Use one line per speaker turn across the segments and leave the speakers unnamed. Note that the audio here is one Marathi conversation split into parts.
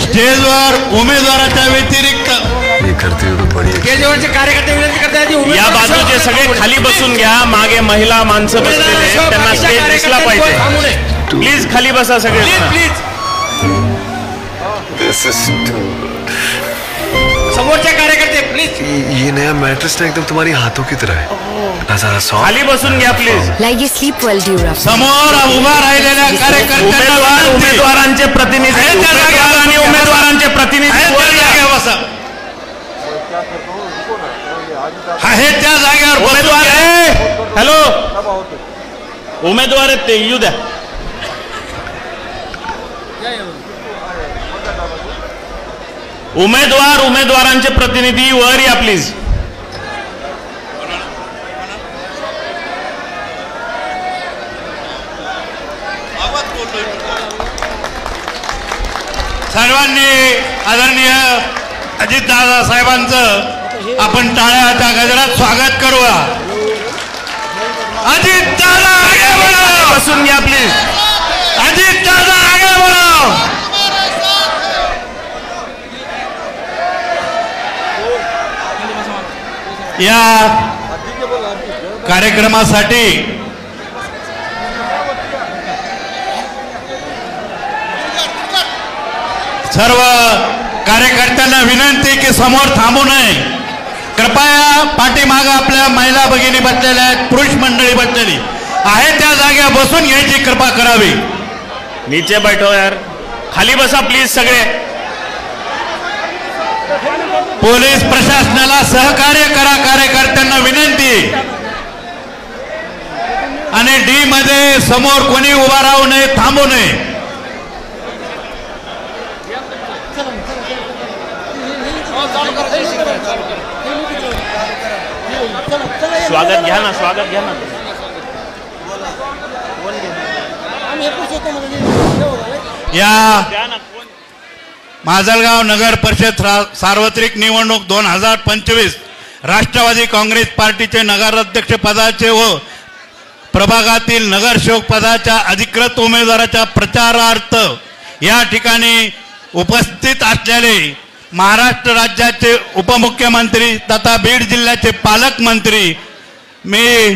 स्टेजवर उमेदवाराच्या व्यतिरिक्त
या बाजूचे सगळे खाली बसून घ्या. मागे महिला माणसं बसलेले त्यांना स्टेज दिसला पाहिजे. प्लीज खाली बसा सगळे. प्लीज समोरचे कार्यकर्ते प्लीज.
ये नया मैट्रेस ना एकदम तुम्हारी हाथों की तरह है.
खाली बसून घ्या please.
Like you sleep well dura.
समोर उभा राहिलेल्या कार्यकर्त्यांना
उमेदवारांचे प्रतिनिधी आणि उमेदवारांचे प्रतिनिधी
आहे त्या जागेवर
उमेदवार आहे. हॅलो उमेदवार आहेत ते येऊ द्या. उमेदवारांचे प्रतिनिधी वर या प्लीज.
सर्वांनी आदरणीय अजितदादा साहेबांचं आपण टाळ्याच्या गजरात स्वागत करूया. अजितदादा आगे बढ़ो.
बसून घ्या प्लीज.
अजितदादा आगे बढ़ो. या कार्यक्रमासाठी सर्व कार्यकर्त्यांना विनंती की समोर थांबू नये. कृपया पाठीमागं आपल्या महिला भगिनी बसलेल्या आहेत, पुरुष मंडळी बसलेली आहे त्या जागेवर बसून घ्यायची कृपा करावी.
नीचे बैठो यार. खाली बसा प्लीज सगळे.
पोलीस प्रशासनाला सहकार्य करा. कार्यकर्त्यांना विनंती. आणि डी मध्ये समोर कोणी उभा राहू नये, थांबू नये.
स्वागत घ्या ना. स्वागत घ्या ना.
या माजलगाव नगर परिषद सार्वत्रिक निवडणूक 2025 राष्ट्रवादी काँग्रेस पार्टीचे नगराध्यक्ष पदाचे व प्रभागातील नगरसेवक पदाच्या अधिकृत उमेदवाराच्या प्रचारार्थ या ठिकाणी उपस्थित असलेले महाराष्ट्र राज्याचे उपमुख्यमंत्री तथा बीड जिल्ह्याचे पालकमंत्री, मी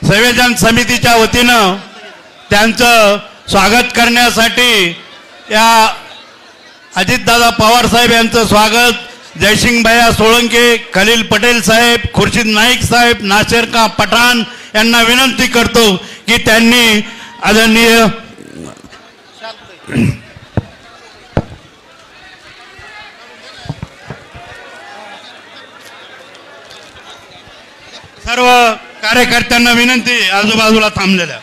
संयोजन समितीच्या वतीनं त्यांचं स्वागत करण्यासाठी या अजितदादा पवार साहेब यांचं स्वागत जयसिंग भैया सोळंके, खलील पटेल साहेब, खुर्शीद नाईक साहेब, नासिर का पठाण यांना विनंती करतो की त्यांनी आदरणीय सर्व कार्यकर्त्यांना विनंती आजूबाजूला थांबलेल्या.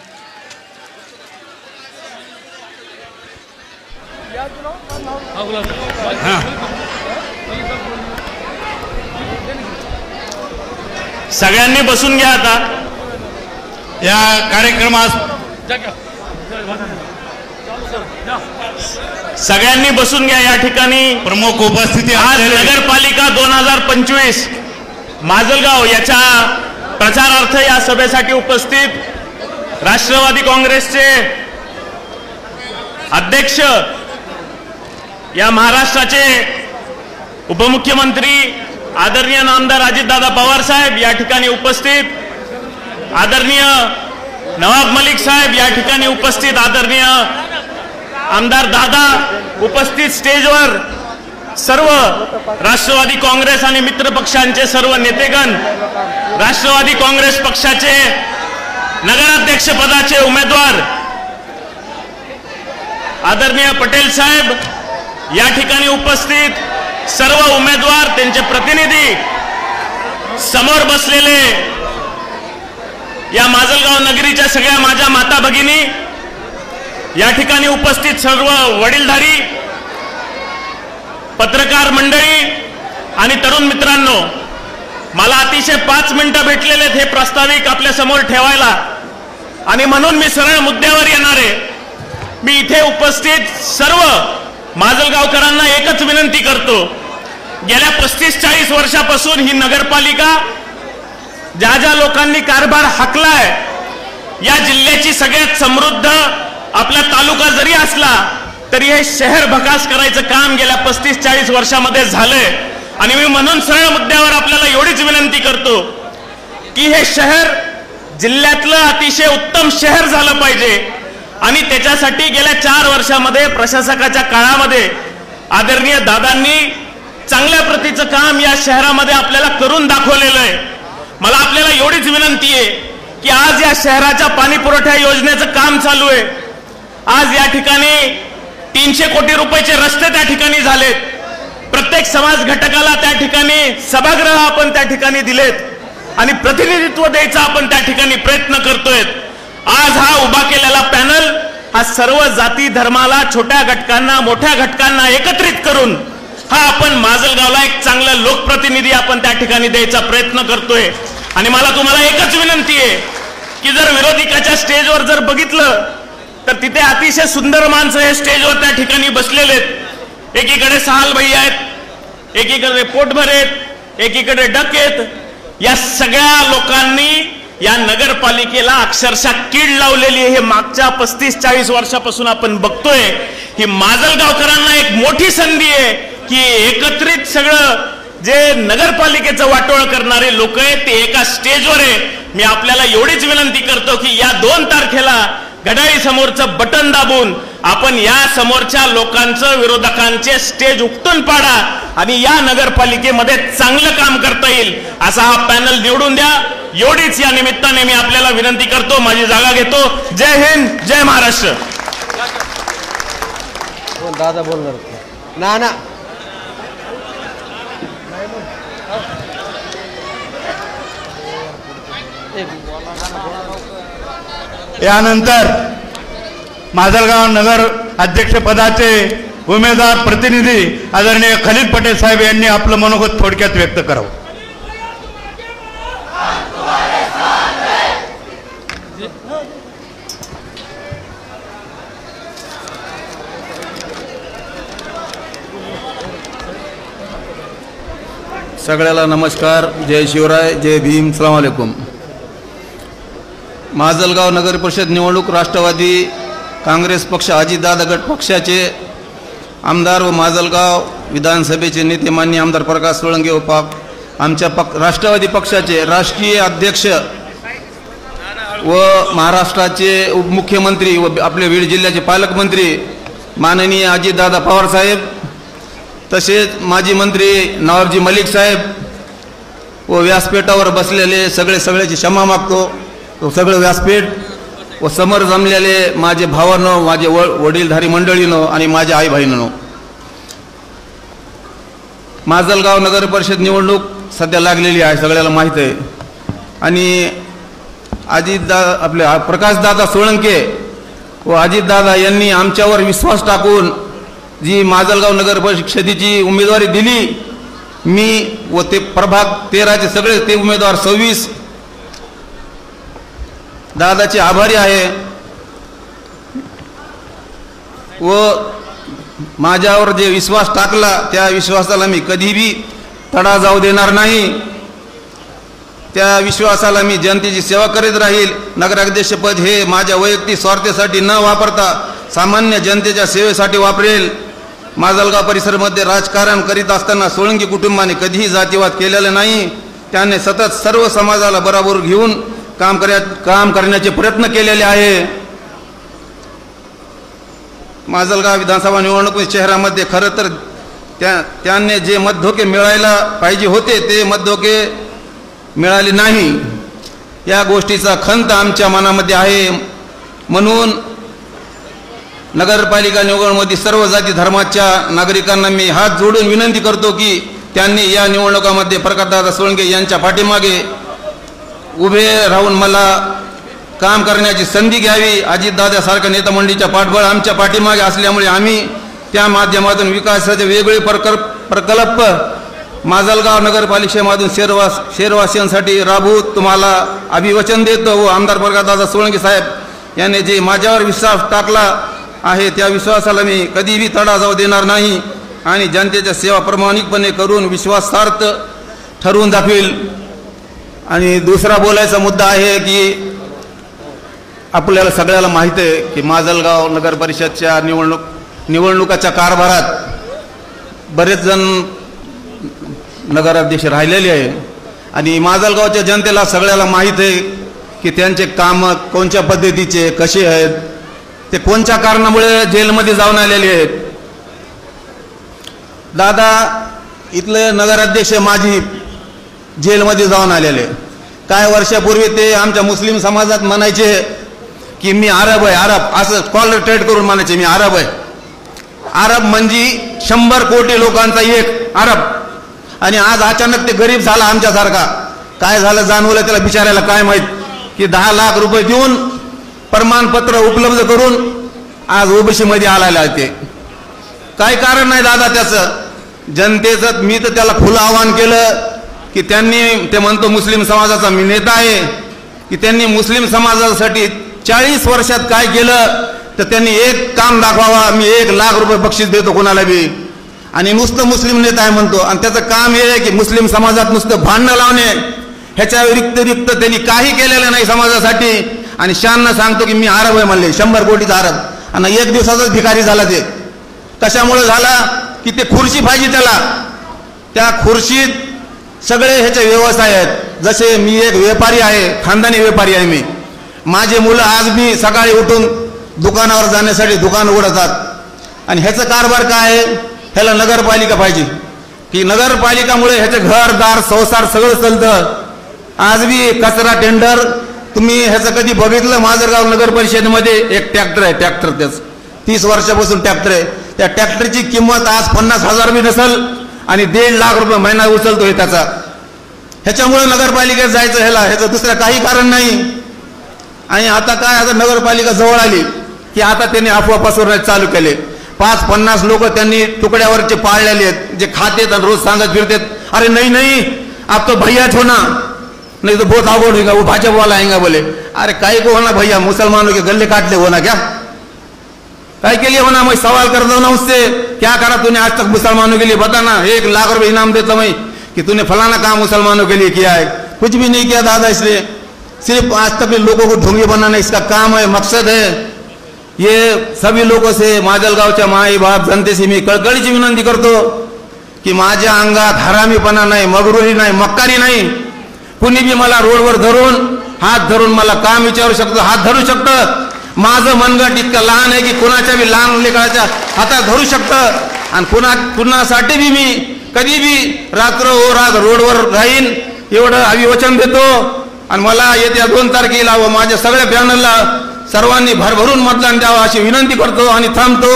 सगळ्यांनी बसून घ्या. आता
या कार्यक्रमास
सगळ्यांनी बसून घ्या. या ठिकाणी
प्रमुख उपस्थिती
आज नगरपालिका 2025 माजलगाव याच्या प्रचारार्थ या सभेसाठी उपस्थित राष्ट्रवादी काँग्रेसचे अध्यक्ष, या महाराष्ट्राचे उपमुख्यमंत्री आदरणीय नामदार अजितदादा पवार साहेब या ठिकाणी उपस्थित, आदरणीय नवाब मलिक साहेब या ठिकाणी उपस्थित, आदरणीय आमदार दादा उपस्थित, स्टेजवर सर्व राष्ट्रवादी काँग्रेस आणि मित्र पक्षांचे सर्व नेतेगण, राष्ट्रवादी काँग्रेस पक्षाचे नगराध्यक्ष पदाचे उमेदवार आदरणीय पटेल साहेब या ठिकाणी उपस्थित, सर्व उमेदवार त्यांचे प्रतिनिधी, समोर बसलेले या माजलगाव नगरीच्या सगळ्या माझ्या माता भगिनी, या ठिकाणी उपस्थित सर्व वडीलधारी, पत्रकार मंडळी आणि तरुण मित्रांनो, मला अतिशय 5 मिनिटं भेटलेले आहेत हे प्रास्ताविक आपल्या समोर ठेवायला, आणि म्हणून मी सरळ मुद्द्यावर येणार आहे. मी इथे उपस्थित सर्व माजलगावकरांना एकच विनंती करतो, गेल्या 35-40 वर्षापासून ही नगरपालिका ज्या ज्या लोकांनी कारभार हाकलाय या जिल्ह्याची सगळ्यात समृद्ध आपला तालुका जरी असला तरी हे शहर भकास करायचं काम गेल्या 35-40 वर्षामध्ये झालंय. आणि मी म्हणून सरळ मुद्द्यावर आपल्याला एवढीच विनंती करतो की हे शहर जिल्ह्यातलं अतिशय उत्तम शहर झालं पाहिजे. आणि त्याच्यासाठी गेल्या 4 वर्षामध्ये प्रशासकाच्या काळामध्ये आदरणीय दादांनी चांगल्या प्रतीचं काम या शहरामध्ये आपल्याला करून दाखवलेलं आहे. मला आपल्याला एवढीच विनंती आहे की आज या शहराच्या पाणी पुरवठा योजनेचं काम चालू आहे. आज या ठिकाणी 300 कोटी रुपयाचे रस्ते त्या ठिकाणी झालेत. प्रत्येक समाज घटकाला त्या ठिकाणी सभागृह आपण त्या ठिकाणी दिलेत आणि प्रतिनिधित्व द्यायचा आपण त्या ठिकाणी प्रयत्न करतोय. आज हा उभा केलेला पॅनल हा सर्व जाती धर्माला, छोट्या घटकांना, मोठ्या घटकांना एकत्रित करून हा आपण माजलगावला एक चांगला लोकप्रतिनिधी आपण त्या ठिकाणी द्यायचा प्रयत्न करतोय. आणि मला तुम्हाला एकच विनंती आहे की जर विरोधकाच्या स्टेजवर जर बघितलं तर तिथे अतिशय सुंदर माणसं हे स्टेजवर त्या ठिकाणी बसलेले आहेत. एकीकडे सहाल भाई आहेत, एकीकडे पोटभर आहेत, एकीकडे डक आहेत. या सगळ्या लोकांनी या नगरपालिकेला अक्षरशः कीड लावलेली आहे. हे मागच्या 35-40 वर्षापासून आपण बघतोय. ही माजलगावकरांना एक मोठी संधी आहे की एकत्रित सगळं जे नगरपालिकेचं वाटोळ करणारे लोक आहेत ते एका स्टेजवर आहे. मी आपल्याला एवढीच विनंती करतो की या 2 तारखेला घड्याळी समोरचं बटन दाबून आपण या समोरच्या लोकांचं, विरोधकांचे स्टेज उपटून पाडा आणि या नगरपालिकेमध्ये चांगलं काम करता येईल असा हा पॅनल निवडून द्या. एवढीच या निमित्ताने मी आपल्याला विनंती करतो. माझी जागा घेतो. जय हिंद, जय महाराष्ट्र.
दादा बोलणार ना ना
यानंतर माजलगाव नगर अध्यक्षपदाचे उमेदवार प्रतिनिधी आदरणीय खलील पटेल साहेब यांनी आपलं मनोगत थोडक्यात व्यक्त करावं.
सगळ्याला नमस्कार. जय शिवराय, जय भीम, सलाम अलैकुम. माजलगाव नगर परिषद निवडणूक राष्ट्रवादी काँग्रेस पक्ष अजितदादा गट पक्षाचे आमदार व माजलगाव विधानसभेचे नेते माननीय आमदार प्रकाश सोळंके व आमच्या राष्ट्रवादी पक्षाचे राष्ट्रीय अध्यक्ष व महाराष्ट्राचे उपमुख्यमंत्री व आपले बीड जिल्ह्याचे पालकमंत्री माननीय अजितदादा पवार साहेब, तसेच माजी मंत्री नवाबजी मलिक साहेब व व्यासपीठावर बसलेले सगळ्याची क्षमा मागतो. तो सगळं व्यासपीठ व समोर जमलेले माझे भावांनो, माझे वडीलधारी मंडळीनो आणि माझ्या आई बहिणींनो, माजलगाव नगर परिषद निवडणूक सध्या लागलेली आहे, सगळ्याला माहीत आहे. आणि आपले प्रकाशदादा सोळंके व अजितदादा यांनी आमच्यावर विश्वास टाकून जी माजलगाव नगर परिषदेची उमेदवारी दिली, मी व ते प्रभाग 13चे सगळे ते उमेदवार 26 दादाचे आभारी आहे. व माझ्यावर जे विश्वास टाकला त्या विश्वासाला मी कधीही तडा जाऊ देणार नाही. त्या विश्वासाला मी जनतेची सेवा करीत राहील. नगराध्यक्षपद हे माझ्या वैयक्तिक स्वार्थासाठी न वापरता सामान्य जनतेच्या सेवेसाठी वापरेल. माजलगाव परिसरामध्ये राजकारण करीत असताना सोळंकी कुटुंबाने कधीही जातीवाद केलेला नाही. त्याने सतत सर्व समाजाला बरोबर घेऊन काम करण्याचे प्रयत्न केलेले आहे. माजलगाव विधानसभा निवडणूक शहरामध्ये खरं तर त्यांनी जे मतधोके मिळायला पाहिजे होते ते मतधोके मिळाले नाही. या गोष्टीचा खंत आमच्या मनामध्ये आहे. म्हणून नगरपालिका निवडणुकीमध्ये सर्व जाती धर्माच्या नागरिकांना मी हात जोडून विनंती करतो की त्यांनी या निवडणुकामध्ये प्रकाशदादा सोळंके यांच्या पाठीमागे उभे राहून मला काम करण्याची संधी घ्यावी. अजितदादासारख्या नेता मंडळीच्या पाठबळ आमच्या पाठीमागे असल्यामुळे आम्ही त्या माध्यमातून विकासाचे वेगवेगळे प्रकल्प माजलगाव नगरपालिकेमधून शहरवासियांसाठी राबवू तुम्हाला अभिवचन देतो. व आमदार प्रकाशदादा सोळंके साहेब यांनी जे माझ्यावर विश्वास टाकला आहे त्या विश्वासाला मी कधीही तडा जाऊ देणार नाही आणि जनतेच्या सेवा प्रामाणिकपणे करून विश्वासार्थ ठरवून दाखवेल. आणि दुसरा बोलायचा मुद्दा आहे की आपल्याला सगळ्याला माहीत आहे की माजलगाव नगर परिषदच्या निवडणुकाच्या कारभारात बरेच जण नगराध्यक्ष राहिलेले आहे आणि माजलगावच्या जनतेला सगळ्याला माहीत आहे की त्यांचे कामं कोणत्या पद्धतीचे कसे आहेत, ते कोणत्या कारणामुळे जेलमध्ये जाऊन आलेले आहेत. दादा इथले नगराध्यक्ष माझी जेलमध्ये जाऊन आलेले. काही वर्षापूर्वी ते आमच्या मुस्लिम समाजात म्हणायचे की मी अरब आहे, अरब असं कॉलर ट्रेड करून म्हणायचे मी अरब आहे. अरब म्हणजे 100 कोटी लोकांचा एक अरब. आणि आज अचानक ते गरीब झाला आमच्यासारखा. काय झालं जाणवलं त्याला बिचारायला काय माहीत की 10 लाख रुपये देऊन प्रमाणपत्र उपलब्ध करून आज ओबीसी मध्ये आलेला आहे. ते काय कारण नाही दादा त्याचं. जनतेचं मी तर त्याला खुलं आवाहन केलं की त्यांनी, ते म्हणतो मुस्लिम समाजाचा मी नेता आहे, की त्यांनी मुस्लिम समाजासाठी 40 वर्षात काय केलं तर त्यांनी एक काम दाखवावा. मी 1 लाख रुपये बक्षीस देतो कोणाला बी. आणि नुसतं मुस्लिम नेता आहे म्हणतो आणि त्याचं काम हे आहे की मुस्लिम समाजात नुसतं भांडणं लावणे, ह्याच्या व्यतिरिक्त त्यांनी काही केलेलं नाही समाजासाठी. आणि शाननं सांगतो की मी अरब आहे म्हणले, 100 कोटीचा अरब. आणि 1 दिवसाचाच भिकारी झाला. ते कशामुळे झाला की ते खुर्ची पाहिजे त्याला. त्या खुर्शीत सगळे ह्याचे व्यवसाय आहेत. जसे मी एक व्यापारी आहे, खानदानी व्यापारी आहे मी. माझे मुलं आज मी सकाळी उठून दुकानावर जाण्यासाठी दुकान उघडतात. आणि ह्याचं कारभार काय आहे, ह्याला नगरपालिका पाहिजे की नगरपालिकामुळे ह्याचे घरदार संसार सगळं चालतं. आज बी कचरा टेंडर तुम्ही ह्याचं कधी बघितलं. माजलगाव नगर परिषदेमध्ये एक ट्रॅक्टर आहे, ट्रॅक्टर त्याच 30 वर्षापासून ट्रॅक्टर आहे. त्या ट्रॅक्टरची किंमत आज 50,000 बी नसेल आणि 1.5 लाख रुपये महिना उचलतोय त्याचा. ह्याच्यामुळे नगरपालिकेत जायचं ह्याचं दुसरं काही कारण नाही. आणि आता काय, आता नगरपालिका जवळ आली की आता त्यांनी अफवा पसरवण्यास चालू केले. 50 लोक त्यांनी तुकड्यावरचे पाळलेले आहेत जे खातेत आणि रोज सांगत फिरतात, अरे नहीं नहीं आप तो भैया छो ना, नहीं तो बहुत आगोड़ होगा, वो भाजपा वाला आएगा बोले. अरे काय को होना भैया, मुसलमानों के गले काट ले होना क्या, काय के लिए होना. मैं सवाल करता हूँ ना उससे, क्या करा तूने आज तक मुसलमानों के लिए, बताना. 1 लाख रुपए इनाम देता मैं कि तूने फलाना काम मुसलमानों के लिए किया है. कुछ भी नहीं किया दादा. इसलिए सिर्फ आज तक लोगों को ढोंगी बनाना इसका काम है, मकसद है. ये सभी लोगों से, माजलगावच्या माई बाप जनतेशी मी कळकळीची विनंती करतो की माझ्या अंगात हरामीपणा नाही, मगरुरी नाही, मक्कारी नाही. कुणी बी मला रोडवर धरून हात धरून मला काम विचारू शकतो, हात धरू शकतं. माझं मनगट इतकं लहान आहे की कुणाच्या बी लहान लेकराच्या हातात धरू शकतं. आणि कुणासाठी बी मी कधी बी रात्र हो रात रोडवर राहीन एवढं अभिवचन देतो. आणि मला येत्या 2 तारखेला व माझ्या सगळ्या पॅनलला सर्वांनी भरभरून मतदान द्यावं अशी विनंती करतो आणि थांबतो.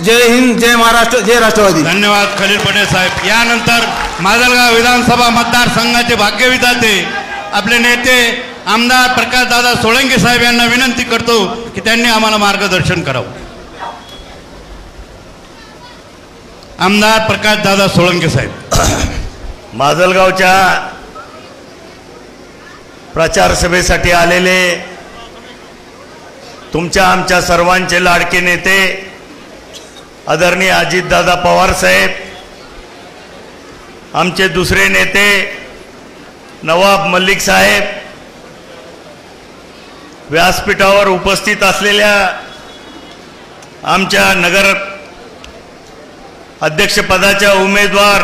जय हिंद, जय महाराष्ट्र, जय राष्ट्रवादी.
धन्यवाद खलील पटेल साहेब. यानंतर माजलगाव विधानसभा मतदारसंघाचे भाग्यविधाते आपले नेते आमदार प्रकाशदादा सोळंके साहेब यांना विनंती करतो की त्यांनी आम्हाला मार्गदर्शन करावं. आमदार प्रकाशदादा सोळंके साहेब.
माजलगावच्या प्रचार सभेसाठी आलेले तुमच्या आमच्या सर्वांचे लाडके नेते आदरणीय अजितदादा पवार साहेब, आमचे दुसरे नेते नवाब मलिक साहेब, व्यासपीठावर उपस्थित असलेल्या आमच्या नगर अध्यक्षपदाच्या उमेदवार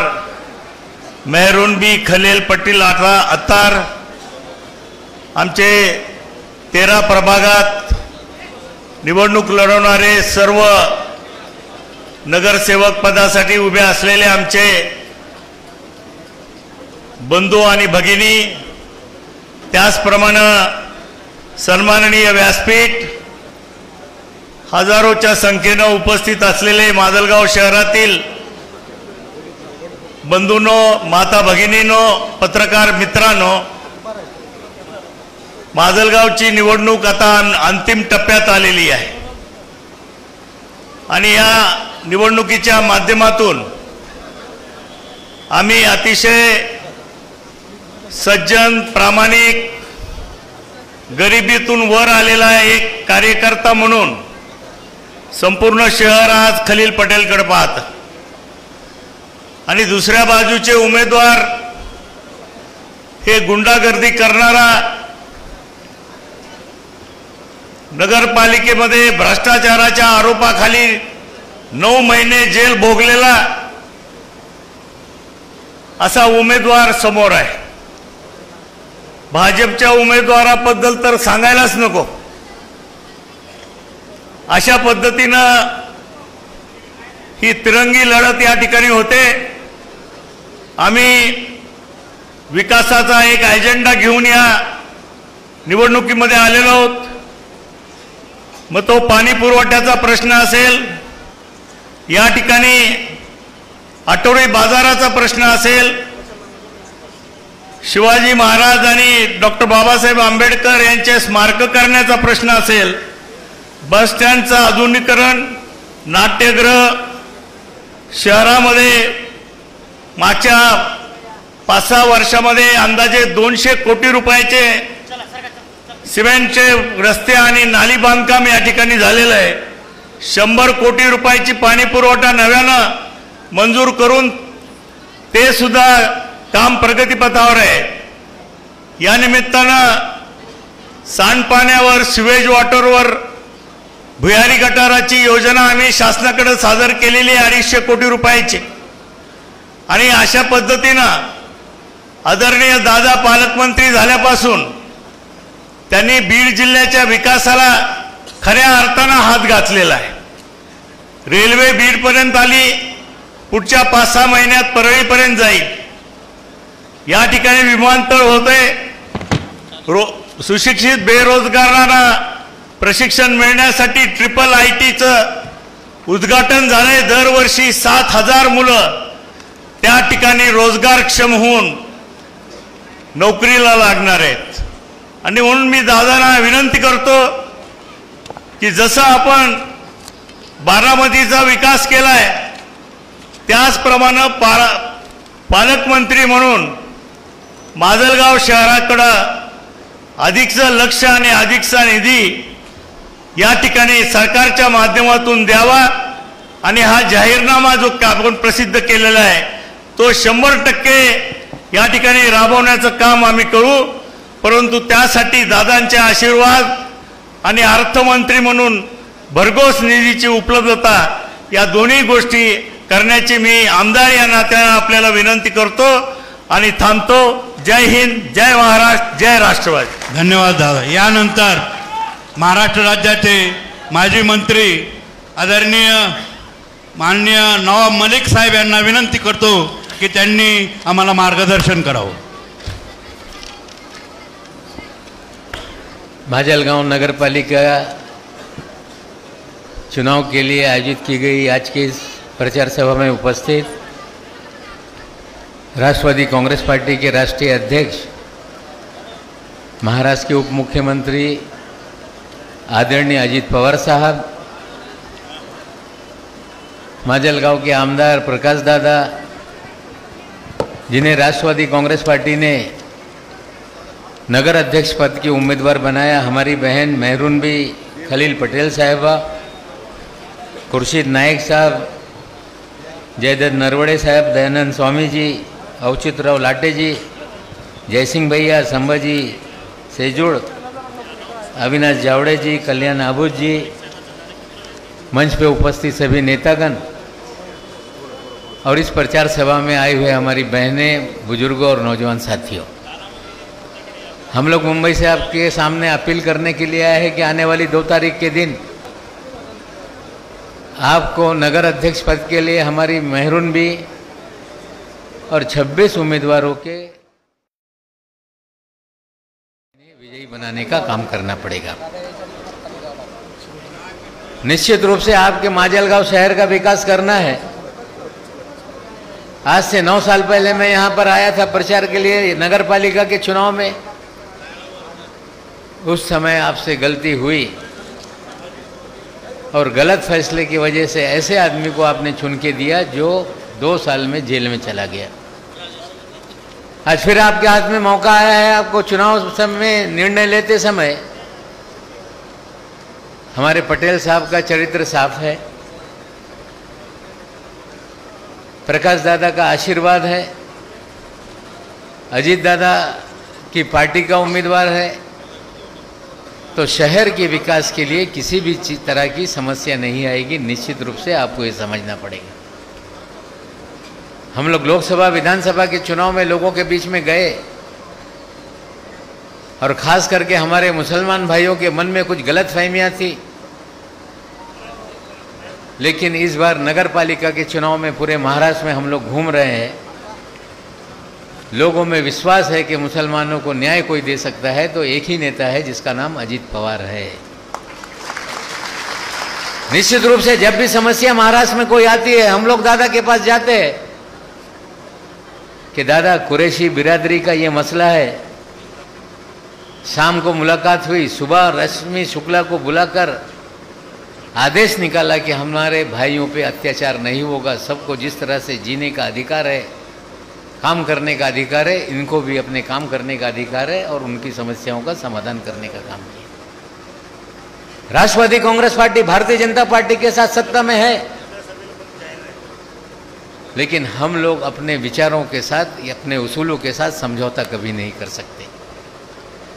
मेहरुनबी खलील पटेल अत्तार, आमचे 13 प्रभागात निवडणूक लढवणारे सर्व नगरसेवक पदासाठी उभे असलेले आमचे बंधू आणि भगिनी, त्याचप्रमाणे सन्माननीय व्यासपीठ, हजारोच्या संख्येने उपस्थित असलेले माजलगाव शहरातील बंधूंनो, माता भगिनींनो, पत्रकार मित्रांनो, माजलगावची निवडणूक आता अंतिम टप्प्यात आलेली आहे आणि या निवडणुकीच्या माध्यमातून आम्ही अतिशय सज्जन, प्रामाणिक, गरिबीतून वर आलेला एक कार्यकर्ता म्हणून संपूर्ण शहर आज खलील पटेलकडे पाहतं आणि दुसऱ्या बाजूचे उमेदवार हे गुंडागर्दी करणारा नगरपालिकेमध्ये भ्रष्टाचाराच्या आरोपाखाली 9 महिने जेल भोगलेला असा उमेदवार समोर आहे. भाजपच्या उमेदवाराबद्दल तर सांगायलाच नको. अशा पद्धतीनं ही तिरंगी लढत या ठिकाणी होते. आम्ही विकासाचा एक अजेंडा घेऊन या निवडणुकीमध्ये आलेलो आहोत. मग तो पाणी पुरवठ्याचा प्रश्न असेल, या ठिकाणी आठवडी बाजाराचा प्रश्न असेल, शिवाजी महाराज आणि डॉक्टर बाबासाहेब आंबेडकर यांचे स्मारक करण्याचा प्रश्न असेल, बस स्टँडचं आधुनिकीकरण, नाट्यगृह, शहरामध्ये मागच्या 5-6 वर्षामध्ये अंदाजे 200 कोटी रुपयाचे सिमेंटचे रस्ते आणि नाली बांधकाम या ठिकाणी झालेलं आहे. 100 कोटी रुपयाची पाणी पुरवठा नव्यानं मंजूर करून ते सुद्धा काम प्रगतीपथावर आहे. या निमित्तानं सांडपाण्यावर, सिवेज वॉटरवर भुयारी गटाराची योजना आम्ही शासनाकडे सादर केलेली आहे 250 कोटी रुपयाची. आणि अशा पद्धतीनं आदरणीय दादा पालकमंत्री झाल्यापासून त्यांनी बीड जिल्ह्याच्या विकासाला खऱ्या अर्थानं हात घातलेला आहे. रेल्वे बीडपर्यंत आली, पुढच्या 5-6 महिन्यात परळीपर्यंत जाईल. या ठिकाणी विमानतळ होते. सुशिक्षित बेरोजगारांना प्रशिक्षण मिळण्यासाठी IIITचं उद्घाटन झालंय. दरवर्षी 7,000 मुलं त्या ठिकाणी रोजगारक्षम होऊन नोकरीला लागणार आहेत. आणि म्हणून मी दादांना विनंती करतो की जसं आपण बारामतीचा विकास केलाय, त्याचप्रमाणे पालकमंत्री म्हणून माजलगाव शहराकडं अधिकचं लक्ष आणि अधिकचा निधी या ठिकाणी सरकारच्या माध्यमातून द्यावा. आणि हा जाहीरनामा जो आपण प्रसिद्ध केलेला आहे तो 100% या ठिकाणी राबवण्याचं काम आम्ही करू. परंतु त्यासाठी दादांचे आशीर्वाद आणि अर्थमंत्री म्हणून भरघोस निधीची उपलब्धता, या दोन्ही गोष्टी करण्याची मी आमदार या नात्यानं आपल्याला विनंती करतो आणि थांबतो. जय हिंद, जय महाराष्ट्र, जय राष्ट्रवादी.
धन्यवाद दादा. यानंतर महाराष्ट्र राज्याचे माजी मंत्री आदरणीय माननीय नवाब मलिक साहेब यांना विनंती करतो की त्यांनी आम्हाला मार्गदर्शन करावं.
माजलगांव नगर पालिका चुनाव के लिए आयोजित की गई आज की इस प्रचार सभा में उपस्थित राष्ट्रवादी कांग्रेस पार्टी के राष्ट्रीय अध्यक्ष, महाराष्ट्र के उप मुख्यमंत्री आदरणीय अजीत पवार साहब, माजलगांव के आमदार प्रकाश दादा, जिन्हें राष्ट्रवादी कांग्रेस पार्टी ने नगर अध्यक्ष पद की उम्मीदवार बनाया, हमारी बहन मेहरुनबी खलील पटेल साहिबा, खुर्शीद नायक साहब, जयदत्त नरवड़े साहब, दयानंद स्वामी जी, अवचितराव लाटे जी, जयसिंह भैया, संभाजी सेजुड़, अविनाश जावड़े जी, कल्याण आबूज जी, मंच पे उपस्थित सभी नेतागण और इस प्रचार सभा में आए हुए हमारी बहनें, बुजुर्गों और नौजवान साथियों, हम लोग मुंबई से आपके सामने अपील करने के लिए आए हैं कि आने वाली 2 तारीख के दिन आपको नगर अध्यक्ष पद के लिए हमारी मेहरुनबी और 26 उम्मीदवारों के विजयी बनाने का काम करना पड़ेगा। निश्चित रूप से आपके माजलगांव शहर का विकास करना है। आज से 9 साल पहले मैं यहाँ पर आया था प्रचार के लिए नगर पालिका के चुनाव में। उस समय आपसे गलती हुई और गलत फैसले की वजह से ऐसे आदमी को आपने चुन के दिया जो 2 साल में जेल में चला गया। आज फिर आपके हाथ में मौका आया है, आपको चुनाव समय निर्णय लेते समय हमारे पटेल साहब का चरित्र साफ है, प्रकाश दादा का आशीर्वाद है, अजीत दादा की पार्टी का उम्मीदवार है, तो शहर के विकास के लिए किसी भी तरह की समस्या नहीं आएगी। निश्चित रूप से आपको ये समझना पड़ेगा। हम लोग लोकसभा विधानसभा के चुनाव में लोगों के बीच में गए और खास करके हमारे मुसलमान भाइयों के मन में कुछ गलतफहमियां थी, लेकिन इस बार नगर पालिका के चुनाव में पूरे महाराष्ट्र में हम लोग घूम रहे हैं। लोगों में विश्वास है कि मुसलमानों को न्याय कोई दे सकता है तो एक ही नेता है जिसका नाम अजीत पवार है। निश्चित रूप से जब भी समस्या महाराष्ट्र में कोई आती है हम लोग दादा के पास जाते हैं कि दादा कुरैशी बिरादरी का ये मसला है। शाम को मुलाकात हुई, सुबह रश्मि शुक्ला को बुलाकर आदेश निकाला कि हमारे भाइयों पे अत्याचार नहीं होगा, सबको जिस तरह से जीने का अधिकार है, काम करने का अधिकार है, इनको भी अपने काम करने का अधिकार है और उनकी समस्याओं का समाधान करने का काम KIA. Rashtrawadi Congress party Bharatiya Janata party के साथ सत्ता में है, लेकिन हम लोग अपने विचारों के साथ या अपने उसूलों के साथ समझौता कभी नहीं कर सकते।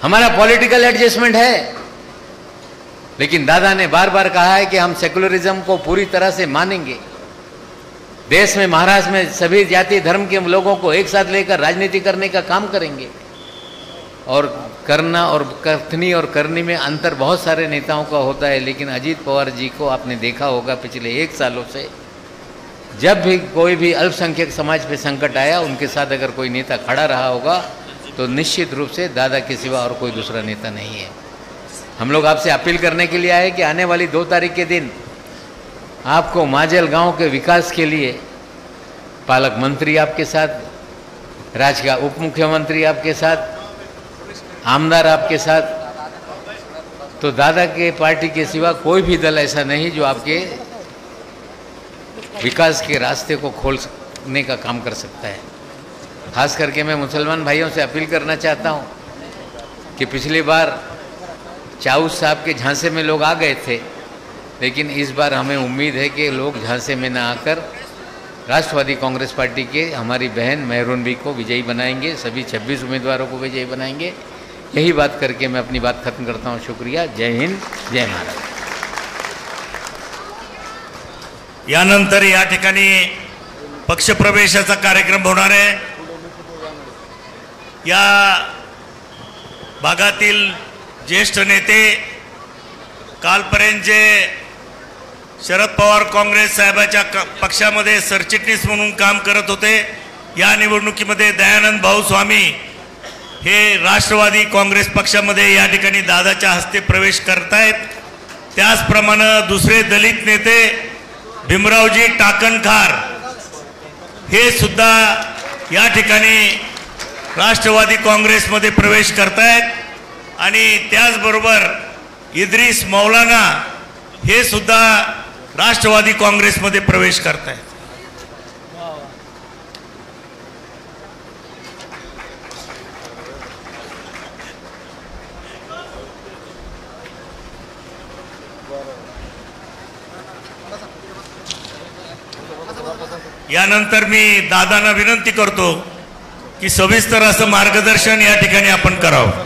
हमारा पॉलिटिकल एडजस्टमेंट है, लेकिन दादा ने बार बार कहा है कि हम सेकुलरिज्म को पूरी तरह से मानेंगे। देश में महाराष्ट्र में सभी जाति धर्म के लोगों को एक साथ लेकर राजनीति करने का काम करेंगे। और करना और कथनी और करनी में अंतर बहुत सारे नेताओं का होता है, लेकिन अजीत पवार जी को आपने देखा होगा पिछले 1 सालों से जब भी कोई भी अल्पसंख्यक समाज पे संकट आया, उनके साथ अगर कोई नेता खड़ा रहा होगा तो निश्चित रूप से दादा के सिवा और कोई दूसरा नेता नहीं है। हम लोग आपसे अपील करने के लिए आए कि आने वाली 2 तारीख के दिन आपको माजल गांव के विकास के लिए पालक मंत्री आपके साथ, राज्य का उप मुख्यमंत्री आपके साथ, आमदार आपके साथ, तो दादा के पार्टी के सिवा कोई भी दल ऐसा नहीं जो आपके विकास के रास्ते को खोलने का काम कर सकता है। खास करके मैं मुसलमान भाइयों से अपील करना चाहता हूं कि पिछली बार चाउस साहब के झांसे में लोग आ गए थे, लेकिन इस बार हमें उम्मीद है कि लोग झांसे में न आकर राष्ट्रवादी कांग्रेस पार्टी के हमारी बहन मेहरून को विजयी बनाएंगे, सभी 26 उम्मीदवारों को विजयी बनाएंगे। यही बात करके मैं अपनी बात खत्म करता हूं। शुक्रिया। जय हिंद, जय महाराष्ट्र।
यानंतर या ठिकाणी पक्षप्रवेशाचा कार्यक्रम होणार आहे। या भागातील ज्येष्ठ नेते कालपर्यंत जे शरद पवार काँग्रेस साहेबाच्या पक्षामध्ये सरचिटणीस म्हणून काम करत होते, या निवडणुकीमध्ये दयानंद भाऊ स्वामी हे राष्ट्रवादी काँग्रेस पक्षामध्ये या ठिकाणी दादाच्या हस्ते प्रवेश करतायत। त्याचप्रमाणे दुसरे दलित नेते भीमरावजी टाकणखार हे सुद्धा या ठिकाणी राष्ट्रवादी काँग्रेसमध्ये प्रवेश करतायत आणि त्याचबरोबर इद्रिस मौलाना हे सुद्धा राष्ट्रवादी काँग्रेसमध्ये प्रवेश करतायत। यानंतर मी दादांना विनंती करतो की सविस्तर असं मार्गदर्शन या ठिकाणी आपण करावं।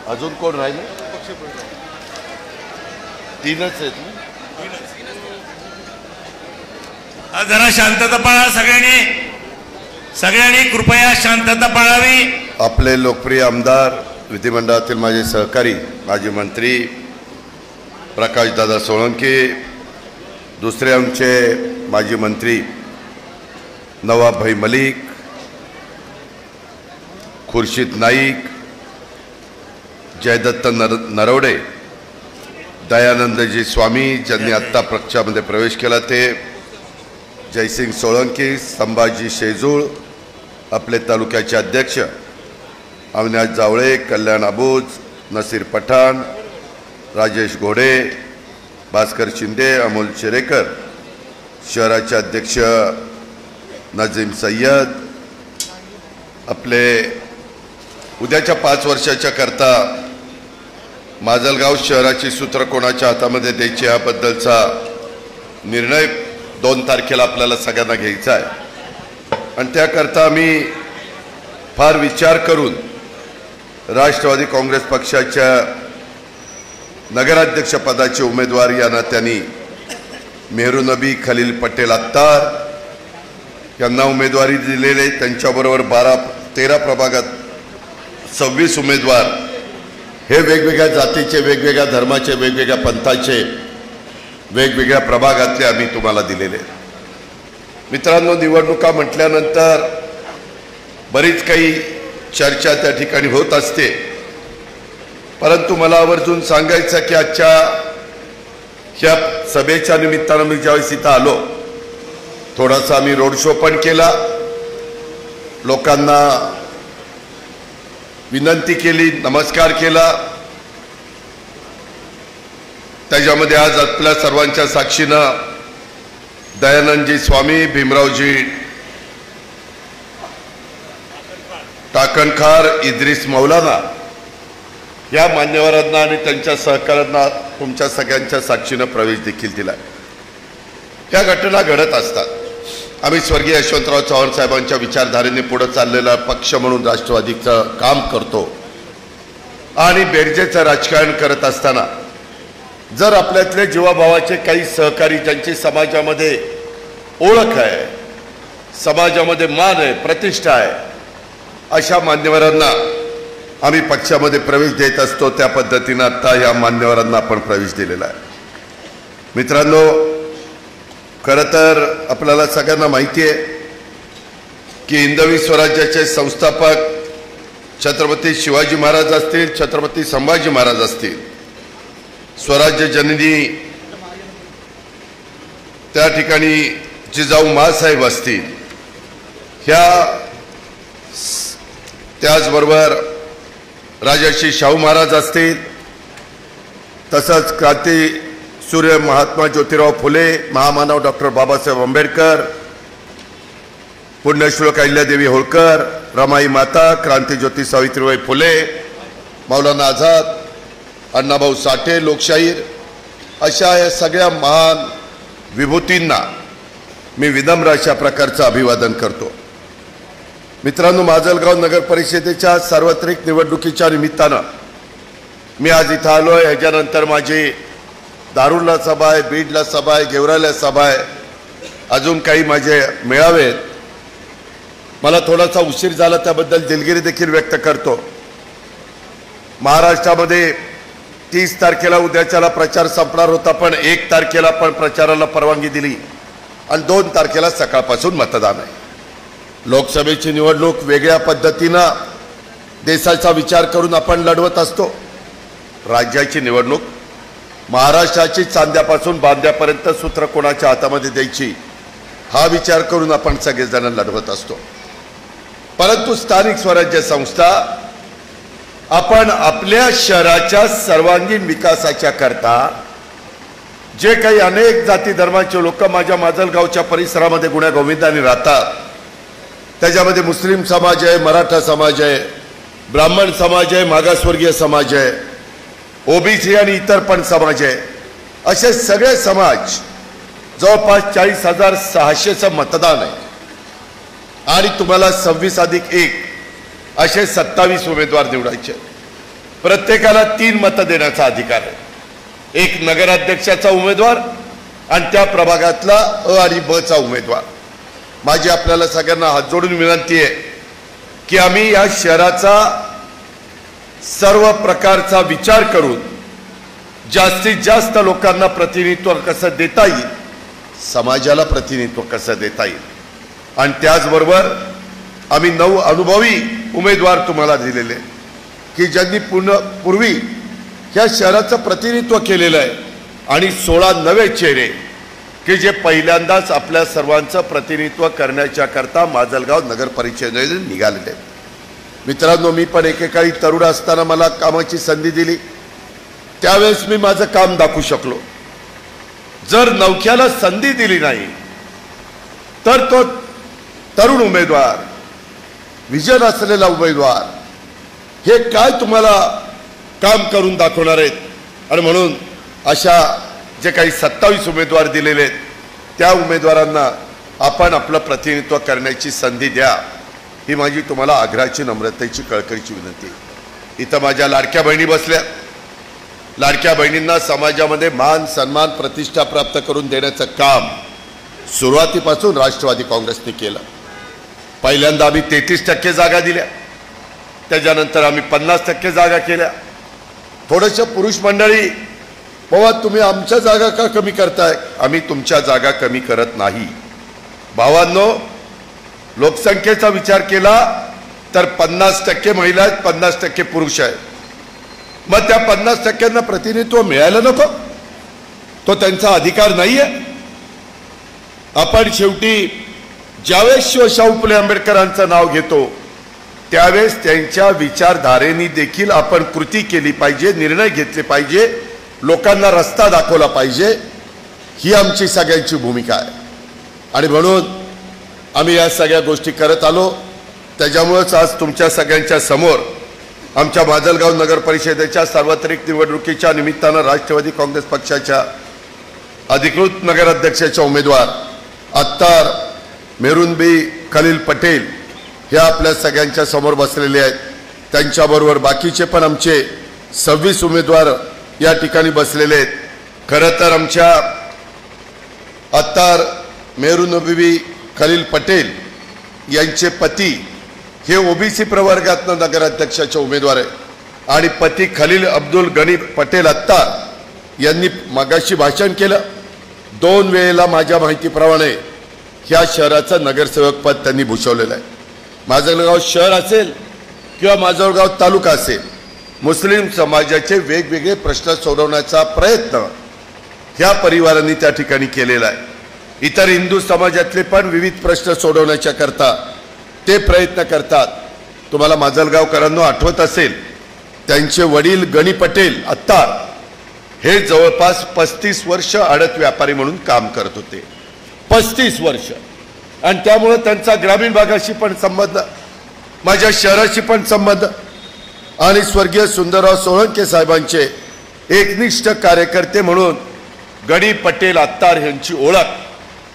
अजून कोण राहिले? 3च आहेत।
जरा शांतता पाळा, सगळ्यांनी कृपया शांतता पाळावी।
आपले लोकप्रिय आमदार, विधिमंडळातील माझे सहकारी, माजी मंत्री प्रकाश दादा सोळंके, दुसरे आमचे माजी मंत्री नवाब भाई मलिक, खुर्शीद नाईक, जयदत्त नरवडे, दयानंदजी स्वामी ज्यांनी आत्ता पक्षामध्ये प्रवेश केला ते, जयसिंग सोळंकी, संभाजी शेजूळ, आपले तालुक्याचे अध्यक्ष अविनाश जावळे, कल्याण अबूज, नसीर पठाण, राजेश घोडे, भास्कर शिंदे, अमोल शेरेकर, शहराचे अध्यक्ष नजीम सय्यद, आपले उद्याच्या 5 वर्षाच्या करता माजलगाव शहराची सूत्र कोणाच्या हातामध्ये द्यायची याबद्दलचा निर्णय 2 तारखेला आपल्याला सगळ्यांना घ्यायचा आहे आणि त्याकरता आम्ही फार विचार करून राष्ट्रवादी काँग्रेस पक्षाच्या नगराध्यक्षपदाचे उमेदवार या नात्याने मेहरूनबी खलील पटेल अत्तार यांना उमेदवारी दिलेले, त्यांच्याबरोबर 13 प्रभागात 26 उमेदवार हे वेगवेगळ्या जातीचे, वेगवेगळ्या धर्माचे, वेगवेगळ्या पंथाचे, वेगवेगळ्या प्रभागातले आम्ही तुम्हाला दिलेले. मित्रांनो, निवडणुका म्हटल्यानंतर बरीच काही चर्चा त्या ठिकाणी होत असते, परंतु मला आवर्जून सांगायचं की आजच्या ह्या सभेच्या निमित्तानं मी ज्यावेळेस इथं आलो, थोडासा आम्ही रोड शो पण केला, लोकांना विनंती केली, नमस्कार केला. त्याच्यामध्ये आज आपल्या सर्वांच्या साक्षीनं दयानंदजी स्वामी, भीमरावजी टाकणखार, इद्रिस मौलाना या मान्यवरांना आणि त्यांच्या सहकाऱ्यांना तुमच्या सगळ्यांच्या साक्षीनं प्रवेश देखील दिला. या घटना घडत असतात. आम्ही स्वर्गीय यशवंतराव चव्हाण साहेबांच्या विचारधारेने पुढे चाललेला पक्ष म्हणून राष्ट्रवादीचं काम करतो आणि बेरजेचं राजकारण करत असताना जर आपल्यातले जीवाभावाचे काही सहकारी, ज्यांची समाजामध्ये ओळख आहे, समाजामध्ये मान आहे, प्रतिष्ठा आहे, अशा मान्यवरांना आम्ही पक्षामध्ये प्रवेश देत असतो. त्या पद्धतीनं आता या मान्यवरांना आपण प्रवेश दिलेला आहे. मित्रांनो, खरं तर आपल्याला सगळ्यांना माहिती आहे की हिंदवी स्वराज्याचे संस्थापक छत्रपती शिवाजी महाराज असतील, छत्रपती संभाजी महाराज असतील, स्वराज्य जननी त्या ठिकाणी जिजाऊ माँसाहेब असतील, ह्या त्याचबरोबर राजर्षी शाहू महाराज असतील, तसंच क्रांती सूर्य महात्मा ज्योतिराव फुले, महामानव डॉक्टर बाबासाहेब आंबेडकर, पुण्यश्लोक अहिल्यादेवी होळकर, रमाई माता, क्रांतीज्योती सावित्रीबाई फुले, मौलाना आझाद, अण्णाभाऊ साठे, लोकशाहीर, अशा या सगळ्या महान विभूतींना मी विनम्र अशा प्रकारचं अभिवादन करतो. मित्रांनो, माजलगाव नगर परिषदेच्या सार्वत्रिक निवडणुकीच्या निमित्तानं मी आज इथं आलो आहे. ह्याच्यानंतर माझी दारुला सभा आहे, बीडला सभा आहे, गेवराला सभा आहे, अजून काही माझे मेळावे. मला थोडासा उशीर झाला, त्याबद्दल दिलगिरी देखील व्यक्त करतो. महाराष्ट्रामध्ये 30 तारखेला उद्याच्याला प्रचार संपणार होता, पण 1 तारखेला पण प्रचाराला परवानगी दिली आणि 2 तारखेला सकाळपासून मतदान आहे. लोकसभेची निवडणूक वेगळ्या पद्धतीनं देशाचा विचार करून आपण लढवत असतो. राज्याची निवडणूक महाराष्ट्राची चांद्यापासून बांद्यापर्यंत सूत्र कोणाच्या हातामध्ये द्यायची हा विचार करून आपण सगळेजण लढवत असतो. परंतु स्थानिक स्वराज्य संस्था आपण आपल्या शहराच्या सर्वांगीण विकासाच्या करता जे काही अनेक जाती धर्माचे लोक माझ्या माजलगावच्या परिसरामध्ये गुण्यागोविंदाने राहतात, त्याच्यामध्ये मुस्लिम समाज आहे, मराठा समाज आहे, ब्राह्मण समाज आहे, मागासवर्गीय समाज आहे, ओबीसी आणि इतर पण समाज आहे, असे सगळे समाज जवळपास 40,600चं मतदान आहे आणि तुम्हाला 26+1 असे 27 उमेदवार निवडायचे. प्रत्येकाला 3 मतं देण्याचा अधिकार आहे. एक नगराध्यक्षाचा उमेदवार आणि त्या प्रभागातला अ आणि ब चा उमेदवार. माझी आपल्याला सगळ्यांना हात जोडून विनंती आहे की आम्ही या शहराचा सर्व प्रकारचा विचार करून जास्तीत जास्त लोकांना प्रतिनिधित्व कसं देता येईल, समाजाला प्रतिनिधित्व कसं देता येईल, आणि त्याचबरोबर आम्ही 9 अनुभवी उमेदवार तुम्हाला दिलेले की ज्यांनी पूर्वी या शहराचं प्रतिनिधित्व केलेलं आहे आणि 16 नवे चेहरे की जे पहिल्यांदाच आपल्या सर्वांचं प्रतिनिधित्व करण्याच्या करता माजलगाव नगर परिषदेने निघालेले. मित्रांनो, मी पण एकेकाळी तरुण असताना मला कामाची संधी दिली, त्यावेळेस मी माझं काम दाखवू शकलो. जर नवख्याला संधी दिली नाही तर तो तरुण उमेदवार, विजन असलेला उमेदवार हे काय तुम्हाला काम करून दाखवणार आहेत। आणि म्हणून अशा जे काही 27 उमेदवार दिलेले आहेत त्या उमेदवारांना आपण आपलं प्रतिनिधित्व करण्याची संधी द्या, ही माझी तुम्हाला आग्रहाची, नम्रतेची, कळकळीची विनंती आहे। इथं माझ्या लाडक्या बहिणी बसल्या, लाडक्या बहिणींना समाजामध्ये मान सन्मान प्रतिष्ठा प्राप्त करून देण्याचं काम सुरुवातीपासून राष्ट्रवादी काँग्रेसने केलं। पहिल्यांदा आम्ही 33% जागा दिल्या, त्याच्यानंतर आम्ही 50% जागा केल्या। थोडंसं पुरुष मंडळी, बाबा तुम्ही आमच्या जागा का कमी करताय? आम्ही तुमच्या जागा कमी करत नाही। भावांनो, लोकसंख्येचा विचार केला तर 50% महिला आहेत, 50% पुरुष आहेत। मग त्या 50%ना प्रतिनिधित्व मिळायला नको? तो त्यांचा अधिकार नाहीये? आपण शेवटी ज्यावेळेस शाहू फुले आंबेडकरांचं नाव घेतो त्यावेळेस त्यांच्या विचारधारेने देखील आपण कृती केली पाहिजे, निर्णय घेतले पाहिजे, लोकांना रस्ता दाखवला पाहिजे, ही आमची सगळ्यांची भूमिका आहे। आणि म्हणून आम्ही या सगळ्या गोष्टी करत आलो। त्याच्यामुळेच आज तुमच्या सगळ्यांच्या समोर आमच्या माजलगाव नगर परिषदेच्या सार्वत्रिक निवडणुकीच्या निमित्तानं राष्ट्रवादी काँग्रेस पक्षाच्या अधिकृत नगराध्यक्षाच्या उमेदवार अत्तार मेहरुनबी खलील पटेल हे आपल्या सगळ्यांच्या समोर बसलेले आहेत। त्यांच्याबरोबर बाकीचे पण आमचे 26 उमेदवार या ठिकाणी बसलेले आहेत। खरं तर आमच्या अत्तार मेहरुनबी खलील पटेल यांचे पती हे ओबीसी प्रवर्गातनं नगराध्यक्षाचे उमेदवार आहे आणि पती खलील अब्दुल गनी पटेल अत्तार यांनी मगाशी भाषण केलं। 2 वेळेला माझ्या माहितीप्रमाणे ह्या शहराचं नगरसेवक पद त्यांनी भूषवलेलं आहे। माजलगाव शहर असेल किंवा माजलगाव तालुका असेल, मुस्लिम समाजाचे वेगवेगळे प्रश्न सोडवण्याचा प्रयत्न ह्या परिवारांनी त्या ठिकाणी केलेला आहे। इतर हिंदू समाजातले पण विविध प्रश्न सोडवण्याच्या करता ते प्रयत्न करतात। तुम्हाला माजलगावकरांना आठवत असेल, त्यांचे वडील गणी पटेल अत्तार हे जवळपास 35 वर्ष आडत व्यापारी म्हणून काम करत होते, 35 वर्ष। आणि त्यामुळे त्यांचा ग्रामीण भागाशी पण संबंध, माझ्या शहराशी पण संबंध, आणि स्वर्गीय सुंदरराव सोळंके साहेबांचे एकनिष्ठ कार्यकर्ते म्हणून गणी पटेल अत्तार यांची ओळख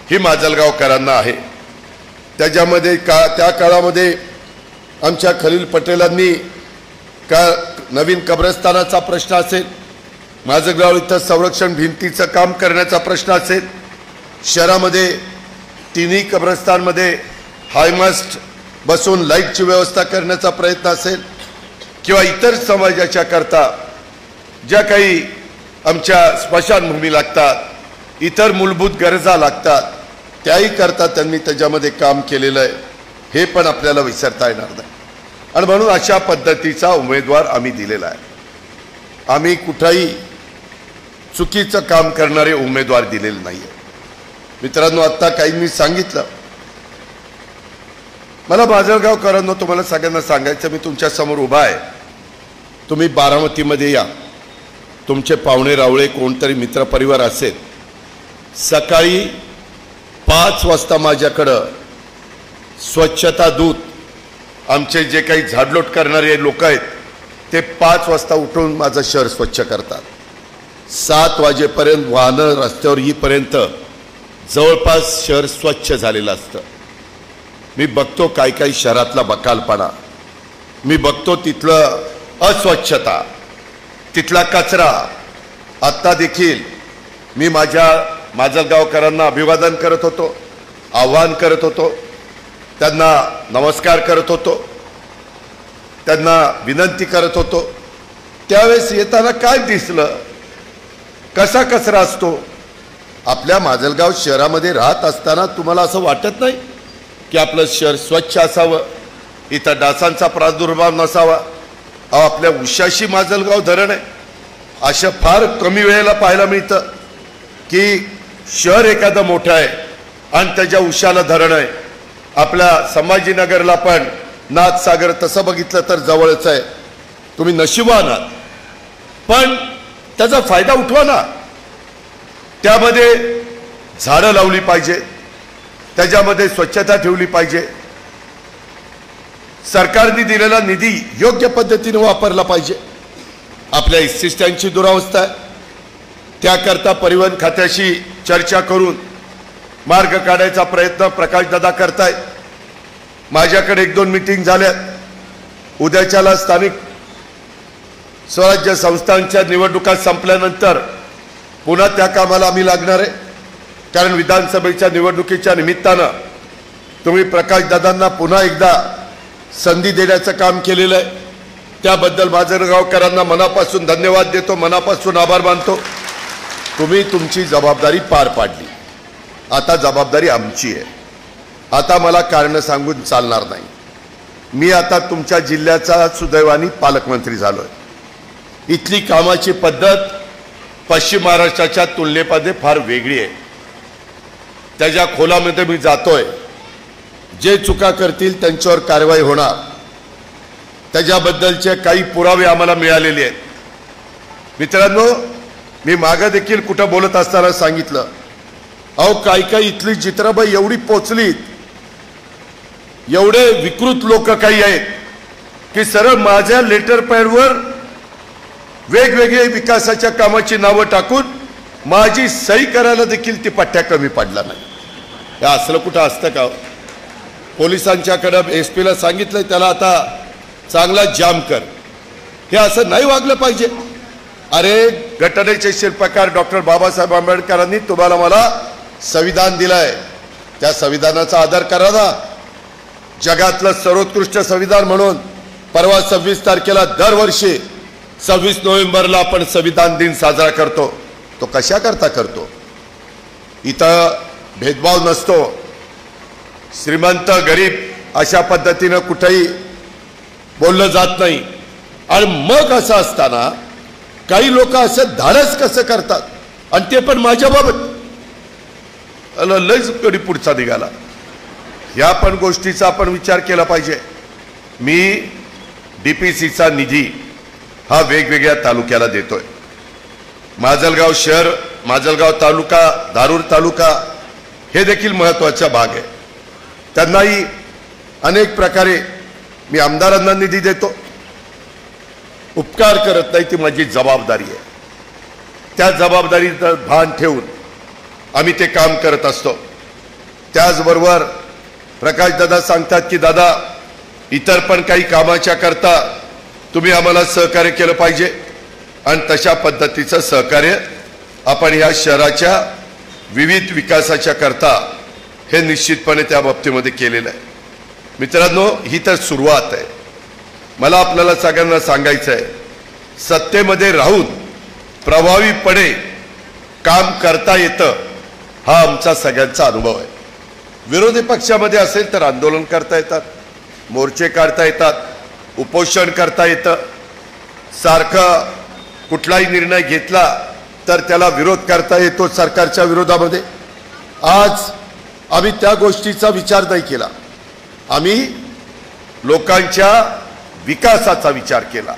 ही माजलगावकरांना आहे। त्याच्यामध्ये त्या काळामध्ये आमच्या खलील पटेलांनी नवीन कब्रस्तानाचा प्रश्न असेल, माजलगाव इथं संरक्षण भिंतीचं काम करण्याचा प्रश्न असेल, शहरामध्ये तिन्ही कब्रस्तानमध्ये हायमास्ट बसून लाईटची व्यवस्था करण्याचा प्रयत्न असेल, किंवा इतर समाजाच्या करता ज्या काही आमच्या स्मशानभूमी लागतात, इतर मूलभूत गरजा लागतात, त्याही करता त्यांनी त्याच्यामध्ये काम केलेलं आहे, हे पण आपल्याला विसरता येणार नाही। आणि म्हणून अशा पद्धतीचा उमेदवार आम्ही दिलेला आहे। आम्ही कुठेही चुकीचं काम करणारे उमेदवार दिलेले नाही आहे। मित्रांनो, आत्ता काहींनी सांगितलं, मला माजलगावकरांना तुम्हाला सगळ्यांना सांगायचं, मी तुमच्या समोर उभा आहे, तुम्ही बारामतीमध्ये या, तुमचे पाहुणे रावळे कोणतरी मित्रपरिवार असेल, सकाळी 5 वाजता माझ्याकडं स्वच्छता दूत, आमचे जे काही झाडलोट करणारे लोक आहेत ते 5 वाजता उठून माझं शहर स्वच्छ करतात। 7 वाजेपर्यंत वाहनं रस्त्यावर येईपर्यंत जवळपास शहर स्वच्छ झालेलं असतं। मी बघतो काय काही शहरातला बकालपणा, मी बघतो तिथलं अस्वच्छता, तिथला कचरा। आत्ता देखील मी माझ्या माजलगावकरांना अभिवादन करत होतो, आवाहन करत होतो, त्यांना नमस्कार करत होतो, त्यांना विनंती करत होतो। त्यावेळेस येताना काय दिसलं, कसा कचरा असतो। आपल्या माजलगाव शहरामध्ये राहत असताना तुम्हाला असं वाटत नाही की आपलं शहर स्वच्छ असावं, इथं डासांचा प्रादुर्भाव नसावा? आपल्या उशाशी माजलगाव धरण आहे, अशा फार कमी वेळेला पाहायला मिळतं की शहर एखादं मोठं आहे आणि त्याच्या उशाला धरण आहे। आपल्या संभाजीनगरला पण नाथसागर तसं बघितलं तर जवळच आहे, तुम्ही नशिबवान आहात, पण त्याचा फायदा उठवा ना। त्यामध्ये झाडं लावली पाहिजे, त्याच्यामध्ये स्वच्छता ठेवली पाहिजे। सरकारने दिलेला निधी योग्य पद्धतीने वापरला पाहिजे. आपल्या इस्टिस्टांची दुरावस्था आहे, त्याकरता परिवहन खात्याशी चर्चा करून मार्ग काढायचा प्रयत्न प्रकाशदादा करतायत. माझ्याकडे 1-2 मीटिंग झाल्यात. उद्याच्याला स्थानिक स्वराज्य संस्थांच्या निवडणुका संपल्यानंतर पुन्हा त्या कामाला आम्ही लागणार आहे. कारण विधानसभेच्या निवडणुकीच्या निमित्तानं तुम्ही प्रकाशदादांना पुन्हा एकदा संधी देण्याचं काम केलेलं आहे. त्याबद्दल माजलगावकरांना मनापासून धन्यवाद देतो, मनापासून आभार मानतो. तुम्ही तुमची जबाबदारी पार पाडली. आता जबाबदारी आमची आहे. आता मला कारण सांगून चालणार नाही. मी आता तुमच्या जिल्ह्याचा सुदैवाने पालकमंत्री झालोय. इथली कामाची पद्धत पश्चिम महाराष्ट्राच्या तुलनेमध्ये फार वेगळी आहे. त्याच्या खोलामध्ये मी जातोय. जे चुका करतील त्यांच्यावर कारवाई होणार. त्याच्याबद्दलचे काही पुरावे आम्हाला मिळालेले आहेत. मित्रांनो, मी मागे देखील कुठं बोलत असताना सांगितलं, अहो काही इथली चित्रबाई एवढी पोचलीत, एवढे विकृत लोक काही आहेत की सरळ माझ्या लेटर पॅडवर वेगवेगळे विकासाच्या कामाची नावं टाकून माझी सही करायला देखील ती पट्ट्या कमी पडला नाही. हे असलं कुठं असतं का? पोलिसांच्याकडं SP ला सांगितलंय त्याला आता चांगला जाम कर. हे असं नाही वागलं पाहिजे. अरे, घटनेचे शिल्पकार डॉक्टर बाबासाहेब आंबेडकरांनी तुम्हाला मला संविधान दिलंय. त्या संविधानाचा आदर करा ना. जगातलं सर्वोत्कृष्ट संविधान म्हणून परवा 26 तारखेला दरवर्षी 26 नोव्हेंबरला आपण संविधान दिन साजरा करतो. तो कशा करता करतो? इथं भेदभाव नसतो. श्रीमंत गरीब अशा पद्धतीनं कुठेही बोललं जात नाही. आणि मग असं असताना काही लोक असं धाडस कसं करतात, आणि ते पण माझ्याबाबत. लयच कधी पुढचा निघाला. या पण गोष्टीचा आपण विचार केला पाहिजे. मी DPCचा निधी हा वेगवेगळ्या तालुक्याला देतोय. माजलगाव शहर, माजलगाव तालुका, धारूर तालुका हे देखील महत्त्वाचा भाग आहे. त्यांनाही अनेक प्रकारे मी आमदारांना निधी देतो. उपकार करत नाही, ती माझी जबाबदारी आहे. त्या जबाबदारीचं भान ठेवून आम्ही ते काम करत असतो. त्याचबरोबर प्रकाशदादा सांगतात की दादा, इतर पण काही कामाच्या करता तुम्ही आम्हाला सहकार्य केलं पाहिजे. आणि तशा पद्धतीचं सहकार्य आपण ह्या शहराच्या विविध विकासाच्या करता हे निश्चितपणे त्या बाबतीमध्ये केलेलं आहे. मित्रांनो, ही तर सुरुवात आहे. मला आपल्याला सगळ्यांना सांगायचं आहे, सत्तेमध्ये राहून प्रभावीपणे काम करता येतं हा आमचा सगळ्यांचा अनुभव आहे. विरोधी पक्षामध्ये असेल तर आंदोलन करता येतात, मोर्चे काढता येतात, उपोषण करता येतं. सारखं कुठलाही निर्णय घेतला तर त्याला विरोध करता येतो सरकारच्या विरोधामध्ये. आज आम्ही त्या गोष्टीचा विचार नाही केला. आम्ही लोकांच्या विकासाचा विचार केला.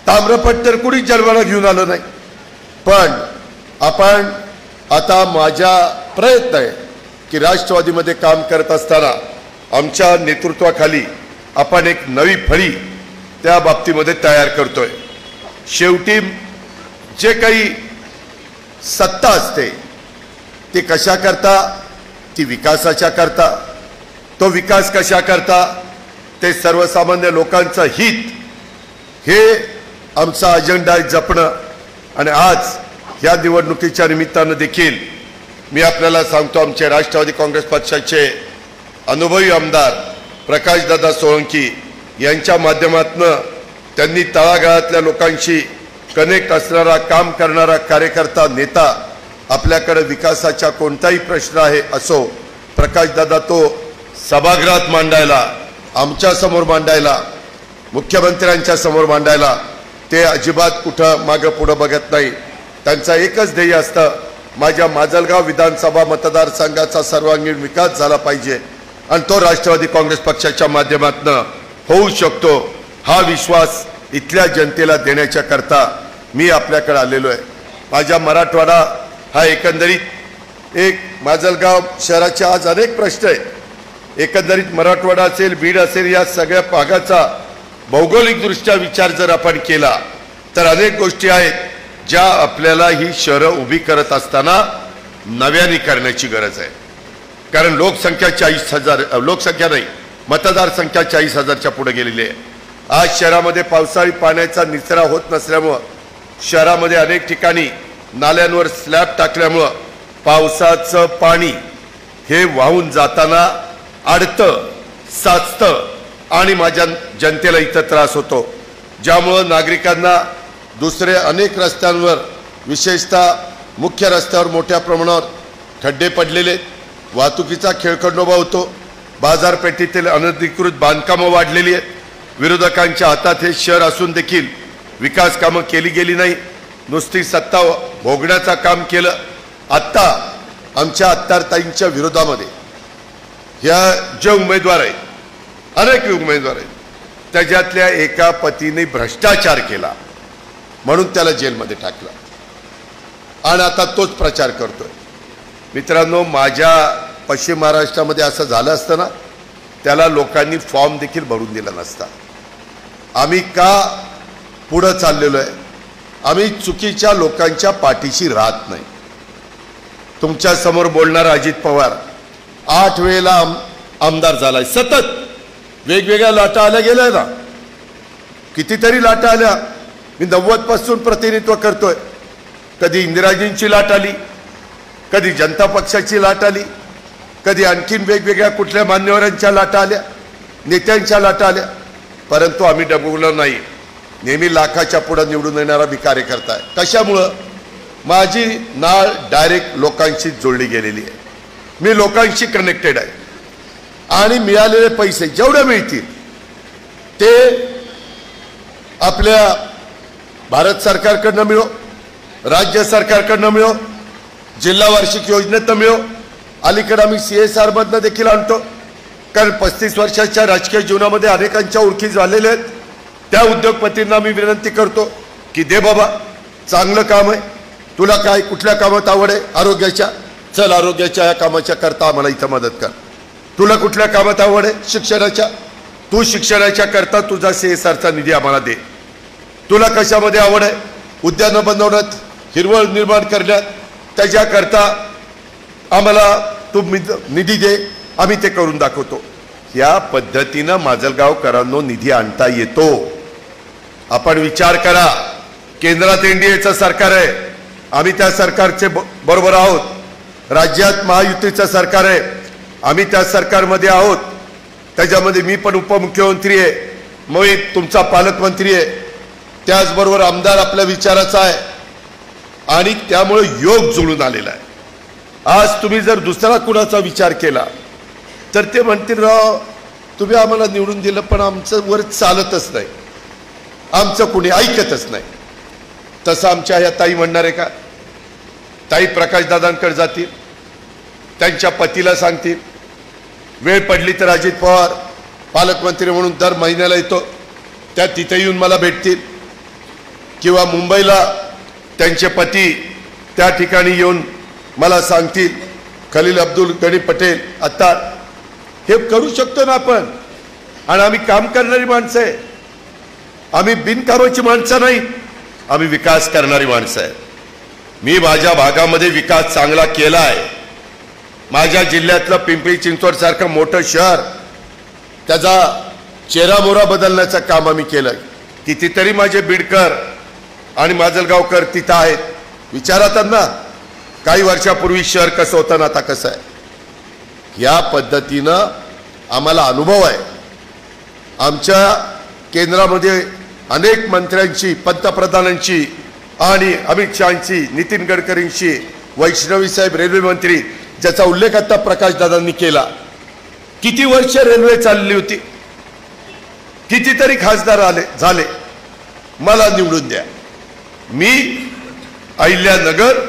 ताम्रपट तर कुणी जन्माला घेऊन आलं नाही. पण आपण आता माझा प्रयत्न आहे की राष्ट्रवादीमध्ये काम करत असताना आमच्या नेतृत्वाखाली आपण एक नवी फळी त्या बाबतीमध्ये तयार करतोय. शेवटी जे काही सत्ता असते ती कशा करता? ती विकासाच्या करता. तो विकास कशा करता? ते सर्वसामान्य लोकांचं हित हे आमचा अजेंडा आहे जपणं. आणि आज या निवडणुकीच्या निमित्तानं देखील मी आपल्याला सांगतो, आमचे राष्ट्रवादी काँग्रेस पक्षाचे अनुभवी आमदार प्रकाशदादा सोळंकी यांच्या माध्यमातून त्यांनी तळागाळातल्या लोकांशी कनेक्ट असणारा, काम करणारा कार्यकर्ता, नेता, आपल्याकडे विकासाचा कोणताही प्रश्न आहे असो, प्रकाशदादा तो सभागृहात मांडायला, आमच्या समोर मांडायला, मुख्यमंत्र्यांच्या समोर मांडायला ते अजिबात कुठं मागं पुढं बघत नाही. त्यांचा एकच ध्येय असतं, माझ्या माजलगाव विधानसभा मतदारसंघाचा सर्वांगीण विकास झाला पाहिजे आणि तो राष्ट्रवादी काँग्रेस पक्षाच्या माध्यमातून होऊ शकतो. हा विश्वास इथल्या जनतेला देण्याच्या करता मी आपल्याकडे आलेलो आहे. माझ्या मराठवाडा हा एकंदरीत एक माजलगाव शहराचे आज अनेक प्रश्न आहेत. एकंदरीत मराठवाडा असेल, बीड असेल, या सगळ्या भागाचा भौगोलिकदृष्ट्या विचार जर आपण केला तर अनेक गोष्टी आहेत ज्या आपल्याला ही शहरं उभी करत असताना नव्याने करण्याची गरज आहे. कारण लोकसंख्या 40,000, लोकसंख्या नाही, मतदार संख्या 40,000च्या पुढे गेलेली आहे. आज शहरामध्ये पावसाळी पाण्याचा निचरा होत नसल्यामुळं, शहरामध्ये अनेक ठिकाणी नाल्यांवर स्लॅब टाकल्यामुळं पावसाचं पाणी हे वाहून जाताना अडतं, साचतं आणि माझ्या जनतेला इथं त्रास होतो. ज्यामुळं नागरिकांना दुसरे अनेक रस्त्यांवर, विशेषतः मुख्य रस्त्यावर मोठ्या प्रमाणावर खड्डे पडलेले, वाहतुकीचा खेळखंडोबा होतो. बाजारपेठेतील अनधिकृत बांधकामं वाढलेली आहेत. विरोधकांच्या हातात हे शहर असून देखील विकास कामं केली गेली नाही, नुसती सत्ता भोगण्याचं काम केलं. आत्ता आमच्या अत्तारताईंच्या विरोधामध्ये ह्या जे उमेदवार आहेत, अनेक उमेदवार आहेत, त्याच्यातल्या एका पतीने भ्रष्टाचार केला म्हणून त्याला जेलमध्ये टाकलं आणि आता तोच प्रचार करतोय. मित्रांनो, माझ्या पश्चिम महाराष्ट्रामध्ये असं झालं असतं ना, त्याला लोकांनी फॉर्म देखील भरून दिला नसता. आम्ही का पुढं चाललेलो आहे? आम्ही चुकीच्या लोकांच्या पाठीशी राहत नाही. तुमच्या समोर बोलणारा अजित पवार 8 वेळेला आमदार झालाय. सतत वेगवेगळ्या लाटा आल्या गेल्या ना, कितीतरी लाटा आल्या. मी 90 पासून प्रतिनिधित्व करतोय. कधी इंदिराजींची लाट आली, कधी जनता पक्षाची लाट आली, कधी आणखीन वेगवेगळ्या कुठल्या मान्यवरांच्या लाटा आल्या, नेत्यांच्या लाटा आल्या, परंतु आम्ही डबगलो नाही. नेहमी लाखाच्या पुढे निवडून येणारा मी कार्यकर्ता आहे. कशामुळं? माझी नाळ डायरेक्ट लोकांशी जोडली गेलेली आहे. मी लोकांशी कनेक्टेड आहे आणि मिळालेले पैसे जेवढे मिळतील ते आपल्या भारत सरकारकडनं मिळो, राज्य सरकारकडनं मिळो, जिल्हा वार्षिक योजनेतनं मिळो. अलीकडे आम्ही CSR मधनं देखील आणतो. कारण 35 वर्षाच्या राजकीय जीवनामध्ये अनेकांच्या ओळखी झालेल्या आहेत. त्या उद्योगपतींना मी विनंती करतो की दे बाबा, चांगलं काम आहे, तुला काय कुठल्या कामात आवड आहे? आरोग्याच्या, चल आरोग्याच्या या कामाच्या करता आम्हाला इथं मदत कर. तुला कुठल्या कामात आवड आहे? शिक्षणाच्या, तू शिक्षणाच्या करता तुझा CSRचा निधी आम्हाला दे. तुला कशामध्ये आवड आहे? उद्यानं बनवण्यात, हिरवळ निर्माण करण्यात, त्याच्याकरता आम्हाला तू निधी दे, आम्ही ते करून दाखवतो. या पद्धतीनं माजलगावकरांनो निधी आणता येतो. आपण विचार करा, केंद्रात NDAचं सरकार आहे, आम्ही त्या सरकारचे बरोबर आहोत. राज्यात महायुतीचं सरकार आहे, आम्ही त्या सरकारमध्ये आहोत. त्याच्यामध्ये मी पण उपमुख्यमंत्री आहे, मी तुमचा पालकमंत्री आहे, त्याचबरोबर आमदार आपल्या विचाराचा आहे आणि त्यामुळे योग जुळून आलेला आहे. आज तुम्ही जर दुसरा कुणाचा विचार केला तर ते म्हणतील, राव तुम्ही आम्हाला निवडून दिलं पण आमचं वर चालतच नाही, आमचं कुणी ऐकतच नाही. तसं आमच्या ह्या ताई म्हणणार आहे का? ताई प्रकाशदादांकडे जातील, त्यांच्या पतीला सांगतील, वेळ पडली तर अजित पवार पालकमंत्री म्हणून दर महिन्याला येतो, त्या तिथे येऊन मला भेटतील. किंवा मुंबईला त्यांचे पती त्या ठिकाणी येऊन मला सांगतील, खलील अब्दुल गनी पटेल आता हे करू शकतो ना आपण. आणि आम्ही काम करणारी माणसं आहे, आम्ही बिनकामाची माणसं नाही, आम्ही विकास करणारी माणसं आहे. मी माझ्या भागामध्ये विकास चांगला केला आहे. माझ्या जिल्ह्यातलं पिंपरी चिंचवड सारखं मोठं शहर, त्याचा चेहरामोहरा बदलण्याचं काम आम्ही केलं. कितीतरी माझे बीडकर आणि माजलगावकर तिथं आहेत. विचारात ना, काही वर्षापूर्वी शहर कसं होतं ना आता कसं आहे. या पद्धतीनं आम्हाला अनुभव आहे. आमच्या केंद्रामध्ये अनेक मंत्र्यांची, पंतप्रधानांची आणि अमित शहांची, नितीन गडकरींची, वैष्णवी साहेब रेल्वे मंत्री, ज्याचा उल्लेख आता प्रकाशदादांनी केला. किती वर्ष रेल्वे चालली होती, कितीतरी खासदार आले झाले, मला निवडून द्या, मी अहिल्यानगर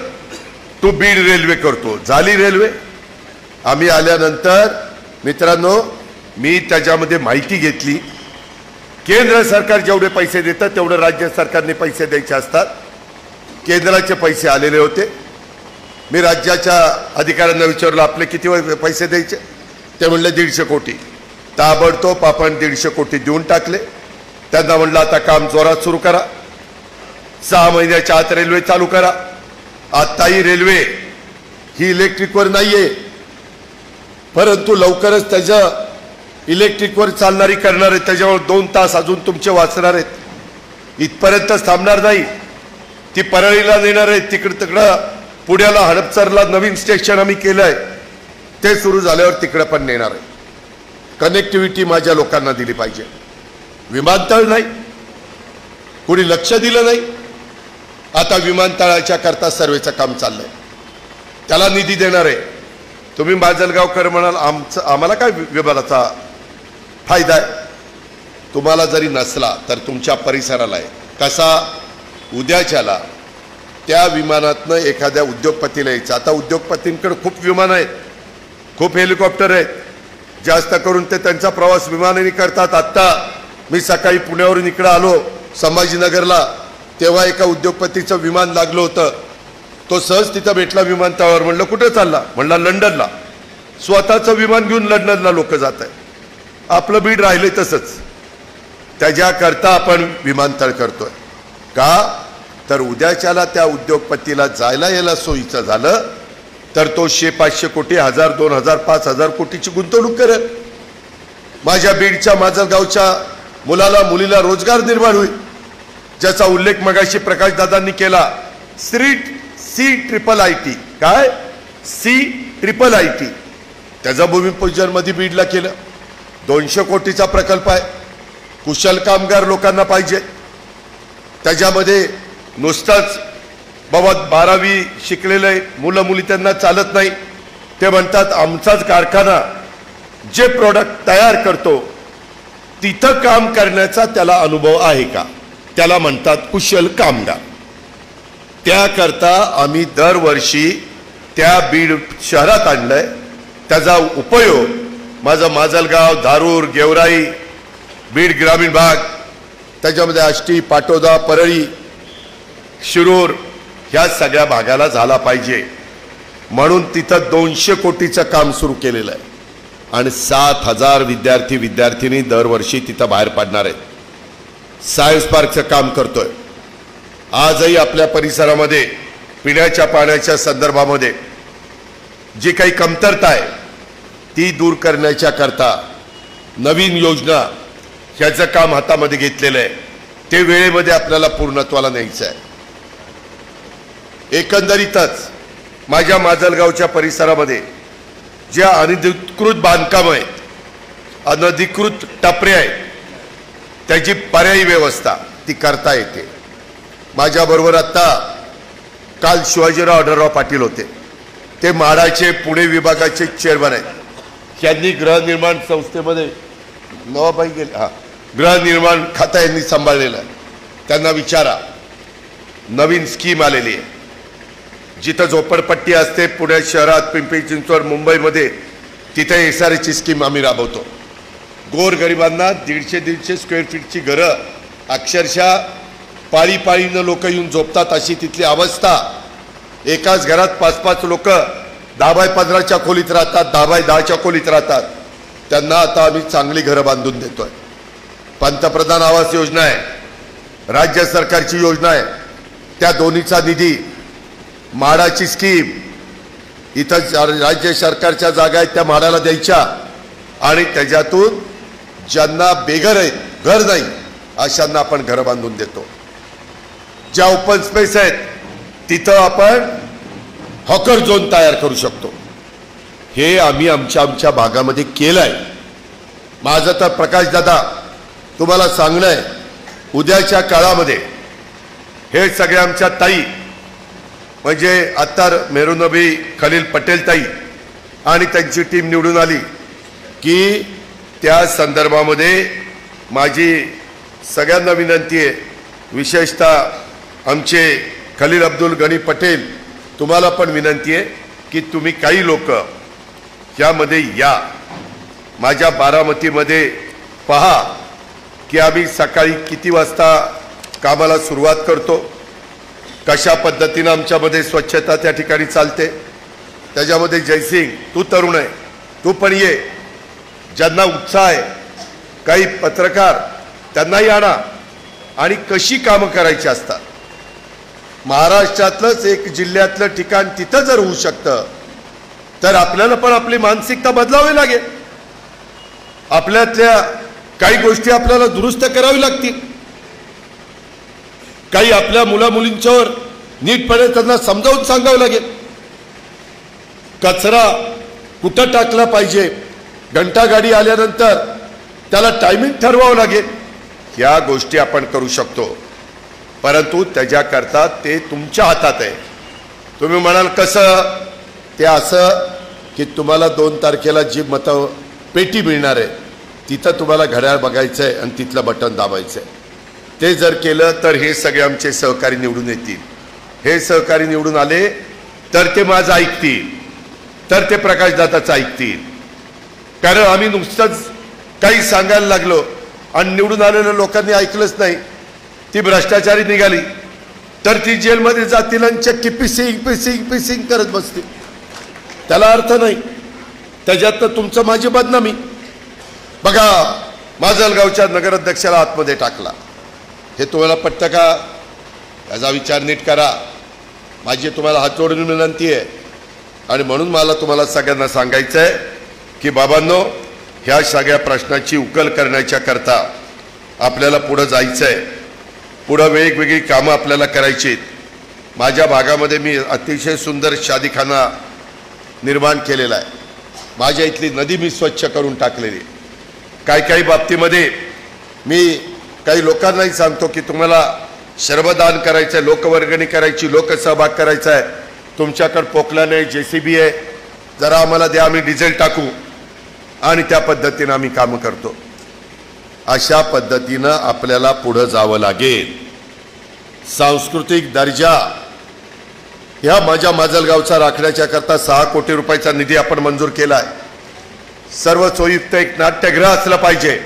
टू बीड रेल्वे करतो. झाली रेल्वे. आम्ही आल्यानंतर मित्रांनो मी त्याच्यामध्ये माहिती घेतली. केंद्र सरकार जेवढे पैसे देतं तेवढे राज्य सरकारने पैसे द्यायचे असतात. केंद्राचे पैसे आलेले होते. मी राज्याच्या अधिकाऱ्यांना विचारलं, आपले किती पैसे द्यायचे? ते म्हणले 150 कोटी. ताबडतोब आपण 150 कोटी देऊन टाकले. त्यांना म्हणलं आता काम जोरात सुरू करा, 6 महिन्याच्या आत रेल्वे चालू करा. आताही रेल्वे ही इलेक्ट्रिकवर नाहीये, परंतु लवकरच त्याचं इलेक्ट्रिकवर चालणारी करणार आहे. त्याच्यावर 2 तास अजून तुमचे वाचणार आहेत. इथपर्यंतच थांबणार नाही, ती परळीला नेणार आहे. तिकडं पुण्याला हडपसरला नवीन स्टेशन आम्ही केलं आहे, ते सुरू झाल्यावर तिकडं पण नेणार आहे. कनेक्टिव्हिटी माझ्या लोकांना दिली पाहिजे. विमानतळ नाही, कोणी लक्ष दिलं नाही. आता विमानतळाच्या करता सर्वेचं काम चाललंय, त्याला निधी देणार आहे. तुम्ही माजलगावकर म्हणाल आम्हाला काय विमानाचा फायदा आहे? तुम्हाला जरी नसला तर तुमच्या परिसराला आहे. कसा? उद्याच्याला त्या विमानातनं एखाद्या उद्योगपतीला यायचं. आता उद्योगपतींकडे खूप विमान आहेत, खूप हेलिकॉप्टर आहेत, जास्त करून ते त्यांचा प्रवास विमानाने करतात. आत्ता मी सकाळी पुण्यावरून इकडं आलो संभाजीनगरला, तेव्हा एका उद्योगपतीचं विमान लागलं होतं. तो सहज तिथं भेटला विमानतळावर. म्हणलं कुठं चालला? म्हणला लंडनला. स्वतःचं विमान घेऊन लंडनला लोक जात आहे. आपलं बीड राहिले तसंच. त्याच्याकरता आपण विमानतळ करतोय का? तर उद्याच्याला त्या उद्योगपतीला जायला यायला सोयीचं झालं तर तो 100-500 कोटी, 1000, 2000, 5000 कोटीची गुंतवणूक करेल. माझ्या बीडच्या माजलगावच्या मुलाला मुलीला रोजगार निर्माण होईल, ज्याचा उल्लेख मगाशी प्रकाशदादांनी केला. CIIT काय? CIIT त्याचा भूमिपूजन मध्ये बीडला केलं. 200 कोटीचा प्रकल्प आहे. कुशल कामगार लोकांना पाहिजे. त्याच्यामध्ये नुसतंच बाबा 12वी शिकलेले मुलं मुली त्यांना चालत नाही. ते म्हणतात आमचाच कारखाना जे प्रोडक्ट तयार करतो तिथं काम करण्याचा त्याला अनुभव आहे का? त्याला म्हणतात कुशल कामगार. त्याकरता आम्ही दरवर्षी त्या बीड शहरात आणलंय. त्याचा उपयोग माझं माजलगाव, धारूर, गेवराई, बीड ग्रामीण भाग, त्याच्यामध्ये आष्टी, पाटोदा, परळी, शिरूर ह्या सगळ्या भागाला झाला पाहिजे. म्हणून तिथं 200 कोटीचं काम सुरू केलेलं आहे आणि 7000 विद्यार्थी दरवर्षी तिथं बाहेर पडणार आहेत. सायन्स पार्कचं काम करतोय. आजही आपल्या परिसरामध्ये पिण्याच्या पाण्याच्या संदर्भामध्ये जी काही कमतरता आहे ती दूर करण्याच्या करता नवीन योजना ह्याचं काम हातामध्ये घेतलेलं आहे. ते वेळेमध्ये आपल्याला पूर्णत्वाला न्यायचं आहे. एकंदरीतच माझ्या माजलगावच्या परिसरामध्ये ज्या अनधिकृत बांधकाम आहेत, अनधिकृत टपरे आहेत, त्याची पर्यायी व्यवस्था ती करता येते. माझ्याबरोबर आत्ता काल शिवाजीराव आढळराव पाटील होते. ते म्हाडाचे पुणे विभागाचे चेअरमन आहेत. यांनी गृहनिर्माण संस्थेमध्ये नवाबाई गेले, गृहनिर्माण खाता यांनी सांभाळलेलं आहे. त्यांना विचारा, नवीन स्कीम आलेली आहे. जिथं झोपडपट्टी असते पुणे शहरात, पिंपरी चिंचवड, मुंबईमध्ये, तिथे SRAची स्कीम आम्ही राबवतो. गोरगरिबांना 150-150 स्क्वेअर फीटची घरं अक्षरशः पाळीपाळीनं लोक येऊन झोपतात अशी तिथली अवस्था. एकाच घरात 5-5 लोक 10x15च्या खोलीत राहतात, 10x10च्या खोलीत राहतात. त्यांना आता आम्ही चांगली घरं बांधून देतोय. पंतप्रधान आवास योजना आहे, राज्य सरकारची योजना आहे. त्या दोन्हीचा निधी, म्हाडाची स्कीम, इथं राज्य सरकारच्या जागा आहेत त्या म्हाडाला द्यायच्या आणि त्याच्यातून ज्यांना बेघर आहेत, घर नाही अशांना आपण घरं बांधून देतो. ज्या ओपन स्पेस आहेत तिथं आपण हॉकर झोन तयार करू शकतो. हे आम्ही आमच्या भागामध्ये केलं आहे. माझं तर प्रकाशदादा तुम्हाला सांगणं आहे, उद्याच्या काळामध्ये हे सगळ्या आमच्या ताई म्हणजे आत्ता मेहरुनबी खलील पटेल ताई आणि त्यांची टीम निवडून आली की त्या संदर्भामध्ये माझी सगळ्यांना विनंती आहे, विशेषतः आमचे खलील अब्दुल गनी पटेल, तुम्हाला पण विनंती आहे की तुम्ही काही लोक यामध्ये या. माझ्या बारामतीमध्ये पहा की आम्ही सकाळी किती वाजता कामाला सुरुवात करतो, कशा पद्धतीनं आमच्यामध्ये स्वच्छता त्या ठिकाणी चालते. त्याच्यामध्ये जयसिंग, तू तरुण आहे, तू पण ये. ज्यांना उत्साह आहे, काही पत्रकार त्यांनाही आणा आणि कशी कामं करायची असतात. महाराष्ट्रातलंच एक जिल्ह्यातलं ठिकाण तिथं जर होऊ शकतं तर आपल्याला पण आपली मानसिकता बदलावी लागेल. आपल्यातल्या काही गोष्टी आपल्याला दुरुस्त करावी लागतील. काही आपल्या मुलामुलींच्यावर नीटपणे त्यांना समजावून सांगावं लागेल. कचरा कुठं टाकला पाहिजे, घंटागाडी आल्यानंतर त्याला टायमिंग ठरवावं लागेल. या गोष्टी आपण करू शकतो, परंतु त्याच्याकरता ते तुमच्या हातात आहे. तुम्ही म्हणाल कसं? ते असं की तुम्हाला 2 तारखेला जी मतं पेटी मिळणार आहे तिथं तुम्हाला घड्याळ बघायचं आहे आणि तिथलं बटन दाबायचं आहे. ते जर केलं तर हे सगळे आमचे सहकारी निवडून येतील. हे सहकारी निवडून आले तर ते माझं ऐकतील, तर ते प्रकाशदादाचं ऐकतील. कारण आम्ही नुसतंच काही सांगायला लागलो आणि निवडून आलेल्या लोकांनी ऐकलंच नाही, ती भ्रष्टाचारी निघाली, तर ती जेलमध्ये जातील आणि चक्की पिसिंग करत बसतील. त्याला अर्थ नाही. त्याच्यात तुमचं माझी बदनामी. बघा, माजलगावच्या नगराध्यक्षाला आतमध्ये टाकला. हे तुम्हाला पटतं का? याचा विचार नीट करा. माझी तुम्हाला हात जोडून विनंती आहे. आणि म्हणून मला तुम्हाला सगळ्यांना सांगायचं आहे की बाबांनो, ह्या सगळ्या प्रश्नाची उकल करण्याच्या करता आपल्याला पुढं जायचं आहे. पुढं वेगवेगळी कामं आपल्याला करायची आहेत. माझ्या भागामध्ये मी अतिशय सुंदर शादीखाना निर्माण केलेला आहे. माझ्या इथली नदी मी स्वच्छ करून टाकलेली. काही बाबतीमध्ये मी काही लोकांनाही सांगतो की तुम्हाला श्रमदान करायचं आहे, लोकवर्गणी करायची, लोकसहभाग करायचा आहे. तुमच्याकडे पोकला नाही, JCB आहे, जरा आम्हाला द्या, आम्ही डिझेल टाकू आणि त्या पद्धतीनं आम्ही कामं करतो. अशा पद्धतीनं आपल्याला पुढं जावं लागेल. सांस्कृतिक दर्जा ह्या माझ्या माजलगावचा राखण्याच्या करता 6 कोटी रुपयाचा निधी आपण मंजूर केला आहे. सर्व सोयीयुक्त एक नाट्यगृह असलं पाहिजे.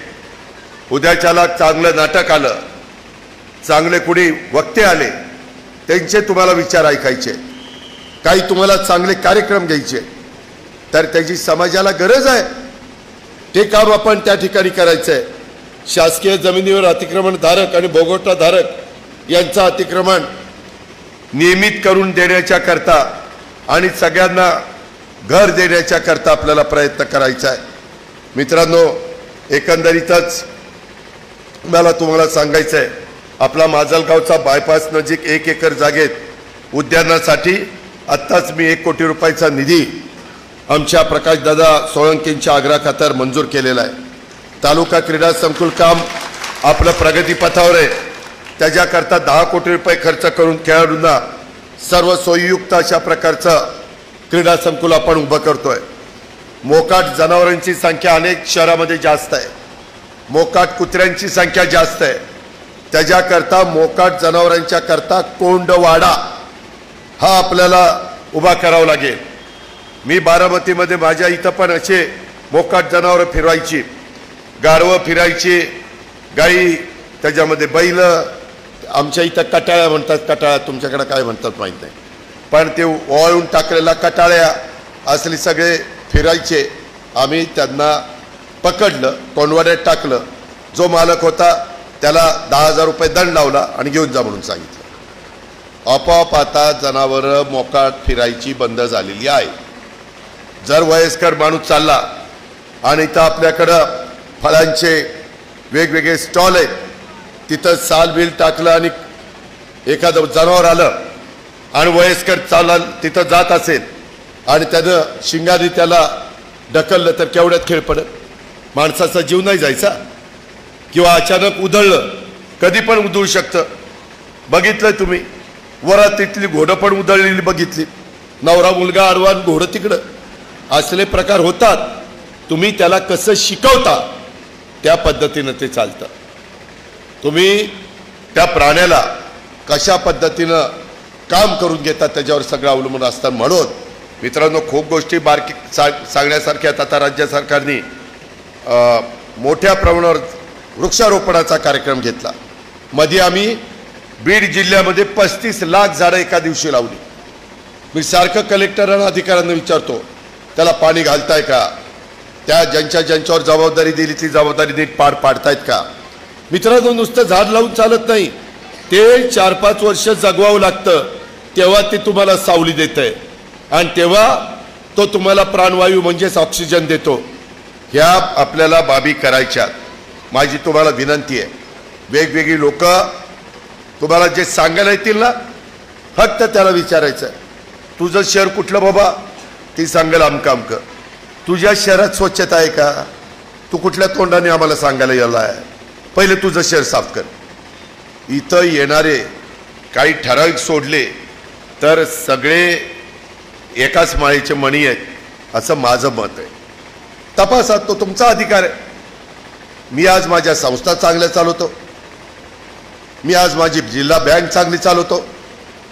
उद्याच्याला चांगलं नाटक आलं, चांगले कुणी वक्ते आले, त्यांचे तुम्हाला विचार ऐकायचे, काही तुम्हाला चांगले कार्यक्रम घ्यायचे, तर त्याची समाजाला गरज आहे. ते काम आपण त्या ठिकाणी करायचं आहे. शासकीय जमिनीवर अतिक्रमण धारक आणि भोगवटा धारक यांचं अतिक्रमण नियमित करून देण्याच्या करता आणि सगळ्यांना घर देण्याच्या करता आपल्याला प्रयत्न करायचा आहे. मित्रांनो, एकंदरीतच मला तुम्हाला सांगायचं आहे, आपला माजलगावचा बायपास नजीक 1 एकर जागेत उद्यानासाठी आत्ताच मी 1 कोटी रुपयाचा निधी आमच्या प्रकाशदादा सोळंकेंच्या आग्रहाखातर मंजूर केलेला आहे. तालुका क्रीडा संकुल काम आपलं प्रगतीपथावर आहे. त्याच्याकरता 10 कोटी रुपये खर्च करून खेळाडूंना सर्व सोयीयुक्त अशा प्रकारचं क्रीडा संकुल आपण उभं करतोय. मोकाट जनावरांची संख्या अनेक शहरामध्ये जास्त आहे. मोकाट कुत्र्यांची संख्या जास्त आहे. त्याच्याकरता मोकाट जनावरांच्या करता कोंडवाडा हा आपल्याला उभा करावा लागेल. मी बारामतीमध्ये माझ्या इथं पण असे मोकाट जनावरं फिरवायची, गाढवं फिरायची, गाई, त्याच्यामध्ये बैल, आमच्या इथं कटाळ्या म्हणतात. कटाळ्या तुमच्याकडे काय म्हणतात माहीत नाही, पण ते ओवाळून टाकलेला कटाळ्या असले सगळे फिरायचे. आम्ही त्यांना पकडलं, कोंडवाड्यात टाकलं. जो मालक होता त्याला 10,000 रुपये दंड लावला आणि घेऊन जा म्हणून सांगितलं. आपोआप आता जनावरं मोकाट फिरायची बंद झालेली आहे. जर वयस्कर माणूस चालला आणि इथं आपल्याकडं फळांचे वेगवेगळे स्टॉल आहेत, तिथं साल बिल टाकलं आणि एखादं जनावर आलं आणि वयस्कर चालला तिथं जात असेल आणि त्यानं शिंगारी त्याला ढकललं तर केवढ्यात खेळ पडत. माणसाचा जीव नाही जायचा. किंवा अचानक उधळलं, कधी पण उधळू शकतं. बघितलं तुम्ही, वरात तिथली घोडं पण उधळलेली बघितली. नवरा मुलगा आडवा, घोडं तिकडं, असले प्रकार होतात. तुम्ही त्याला कसं शिकवता त्या पद्धतीनं ते चालतं. तुम्ही त्या प्राण्याला कशा पद्धतीनं काम करून घेतात त्याच्यावर सगळं अवलंबून असतं. म्हणून मित्रांनो, खूप गोष्टी बारकी सांगण्यासारख्या आहेत. आता राज्य सरकारने मोठ्या प्रमाणावर वृक्षारोपणाचा कार्यक्रम घेतला. मध्ये आम्ही बीड जिल्ह्यामध्ये 35 लाख झाडं एका दिवशी लावली. मी सारखं कलेक्टरांना अधिकाऱ्यांना विचारतो, त्याला पाणी घालताय का, त्या ज्यांच्यावर जबाबदारी दिली ती जबाबदारी नीट पार पाडतायत का? मित्रांनो, नुसतं झाड लावून चालत नाही, ते 4-5 वर्ष जगवावं लागतं, तेव्हा ते तुम्हाला सावली देतंय आणि तेव्हा तो तुम्हाला प्राणवायू म्हणजेच ऑक्सिजन देतो. ह्या आपल्याला बाबी करायच्या. माझी तुम्हाला विनंती आहे, वेगवेगळी लोक तुम्हाला जे सांगायला येतील ना, फक्त त्याला विचारायचं तुझं शहर कुठलं बाबा, ती सांगेल अमकं अमकं. तुझ्या शहरात स्वच्छता आहे का? तू कुठल्या तोंडाने आम्हाला सांगायला यायला आहे? पहिले तुझं शहर साफ कर. इथं येणारे काही ठराविक सोडले तर सगळे एकाच माळेचे मणी आहेत असं माझं मत आहे. तपासा, तो तुमचा अधिकार आहे. मी आज माझ्या संस्था चांगल्या चालवतो, मी आज माझी जिल्हा बँक चांगली चालवतो,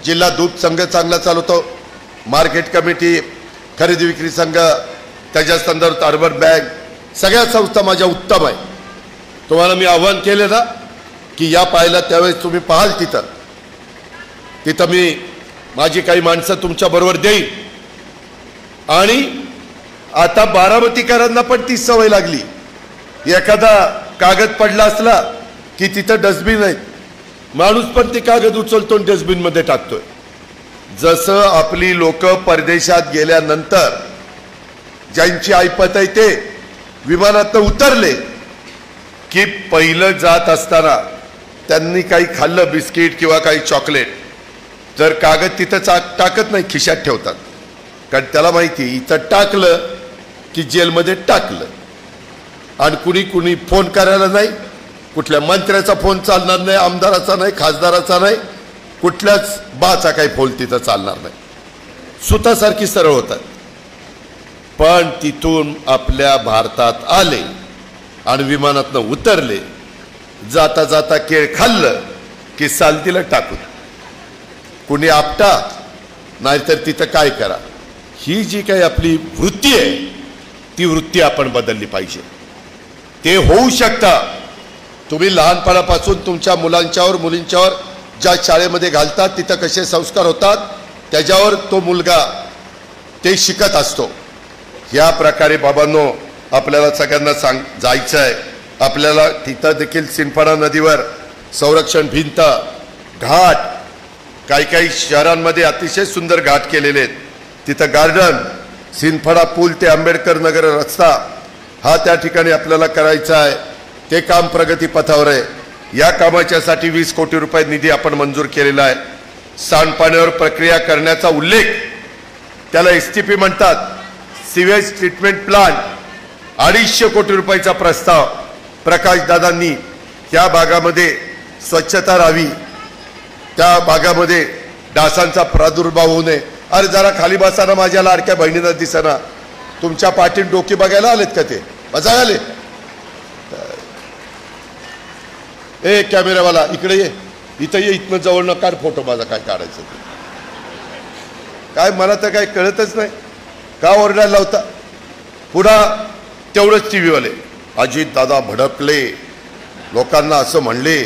जिल्हा दूध संघ चांगला चालवतो, मार्केट कमिटी, खरेदी विक्री संघ, त्याच्या संदर्भात अर्बन बँक, सगळ्या संस्था माझ्या उत्तम आहे. तुम्हाला मी आव्हान केले ना की या पाहायला, त्यावेळेस तुम्ही पाहाल तिथं मी माझी काही माणसं तुमच्या बरोबर देईन. आणि आता बारामतीकरांना पण ती सवय लागली, एखादा कागद पडला असला की तिथं डस्टबिन आहे, माणूस पण ते कागद उचलतो आणि डस्टबिनमध्ये टाकतोय. जसं आपली लोक परदेशात गेल्यानंतर ज्यांची ऐपत आहे ते विमानात उतरले की पहिलं जात असताना त्यांनी काही खाल्लं, बिस्किट किंवा काही चॉकलेट, जर कागद तिथं टाकत नाही, खिशात ठेवतात. कारण त्याला माहिती इथं टाकलं की जेलमध्ये टाकलं. आणि कुणी फोन करायला नाही, कुठल्या मंत्र्याचा फोन चालणार नाही, आमदाराचा नाही, खासदाराचा नाही, कुठल्याच बाचा काही फोन तिथं चालणार नाही. सुतासारखी सरळ होतात. पण तिथून आपल्या भारतात आले आणि विमानातनं उतरले, जाता जाता केळ खाल्लं की सालतीला टाकून, कुणी आपटा नाहीतर तिथं काय करा. ही जी काही आपली वृत्ती आहे ती वृत्ती आपण बदलली पाहिजे. ते होऊ शकतं. तुम्ही लहानपणापासून तुमच्या मुलांच्यावर मुलींच्यावर ज्या शाळेमध्ये घालतात तिथं कसे संस्कार होतात त्याच्यावर तो मुलगा ते शिकत असतो. या प्रकारे बाबांनो आपल्याला सगळ्यांना जायचं आहे. आपल्याला तिथं देखील सिंदफणा नदीवर संरक्षण भिंत, घाट, काही शहरांमध्ये अतिशय सुंदर घाट केलेले आहेत. तिथं गार्डन, सिंदफणा पूल ते आंबेडकर नगर रस्ता हा त्या ठिकाणी आपल्याला करायचा आहे. ते काम प्रगतीपथावर आहे. या कामाच्यासाठी 20 कोटी रुपये निधी आपण मंजूर केलेला आहे. सांडपाण्यावर प्रक्रिया करण्याचा उल्लेख, त्याला STP म्हणतात, सिवेज ट्रीटमेंट प्लांट, 250 कोटी रुपयाचा प्रस्ताव प्रकाशदादांनी त्या भागामध्ये स्वच्छता राहावी, त्या भागामध्ये डासांचा प्रादुर्भाव होऊ नये. अरे जरा खाली बसाना, माझ्या लाडक्या बहिणींना दिसना. तुमच्या पाठीत डोकी बघायला आलेत का? ते बसा आले. ए कॅमेरावाला इकडे ये, इथं ये, इथनं जवळ न काढ फोटो माझा. काय काढायचं काय मला तर काय कळतच नाही. का ओरडायला लावता? पुन्हा तेवढंच TV वाले अजित दादा भडकले, लोकांना असं म्हणले.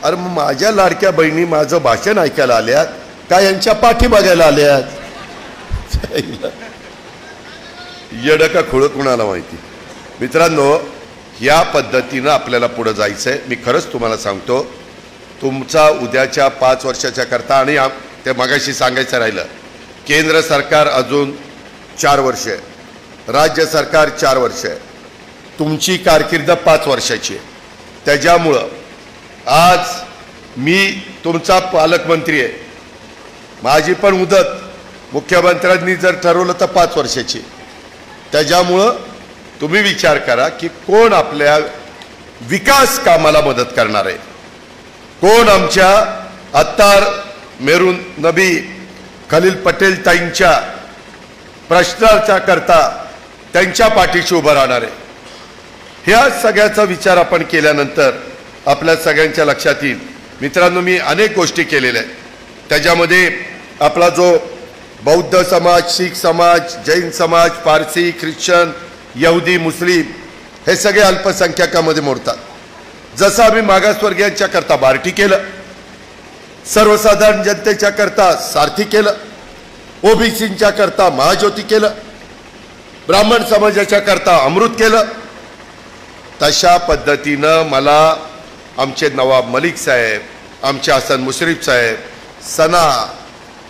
अरे मग माझ्या लाडक्या बहिणी माझं भाषण ऐकायला आल्यात का यांच्या पाठी बघायला आल्यात? येडं का खोळं कुणाला माहिती. मित्रांनो, या पद्धतीनं आपल्याला पुढे जायचं आहे. मी खरंच तुम्हाला सांगतो, तुमचा उद्याच्या 5 वर्षाच्या करता, आणि ते मगाशी सांगायचं राहिलं, केंद्र सरकार अजून 4 वर्ष आहे, राज्य सरकार 4 वर्ष आहे, तुमची कारकीर्द 5 वर्षाची आहे. त्याच्यामुळं आज मी तुमचा पालकमंत्री आहे, माझी पण मुदत मुख्यमंत्र्यांनी जर ठरवलं तर 5 वर्षाची. त्याच्यामुळं तुम्ही विचार करा की कोण आपल्या विकास कामाला मदत करणार आहे, कोण आमच्या अत्तार मेरून नबी खलील पटेल ताईंच्या प्रश्नाच्या करता त्यांच्या पाठीशी उभं राहणार आहे. ह्या सगळ्याचा विचार आपण केल्यानंतर आपल्या सगळ्यांच्या लक्षात येईल. मित्रांनो, मी अनेक गोष्टी केलेल्या आहेत. त्याच्यामध्ये आपला जो बौद्ध समाज, शीख समाज, जैन समाज, पारसी, ख्रिश्चन, यहुदी, मुस्लिम हे सगळे अल्पसंख्याकामध्ये मोडतात. जसं आम्ही मागासवर्गीयांच्या करता बार्टी केलं, सर्वसाधारण जनतेच्या करता सारथी केलं, OBCच्या करता महाज्योती केलं, ब्राह्मण समाजाच्या करता अमृत केलं. तशा पद्धतीनं मला आमचे नवाब मलिक साहेब, आमचे हसन मुश्रीफ साहेब, सना,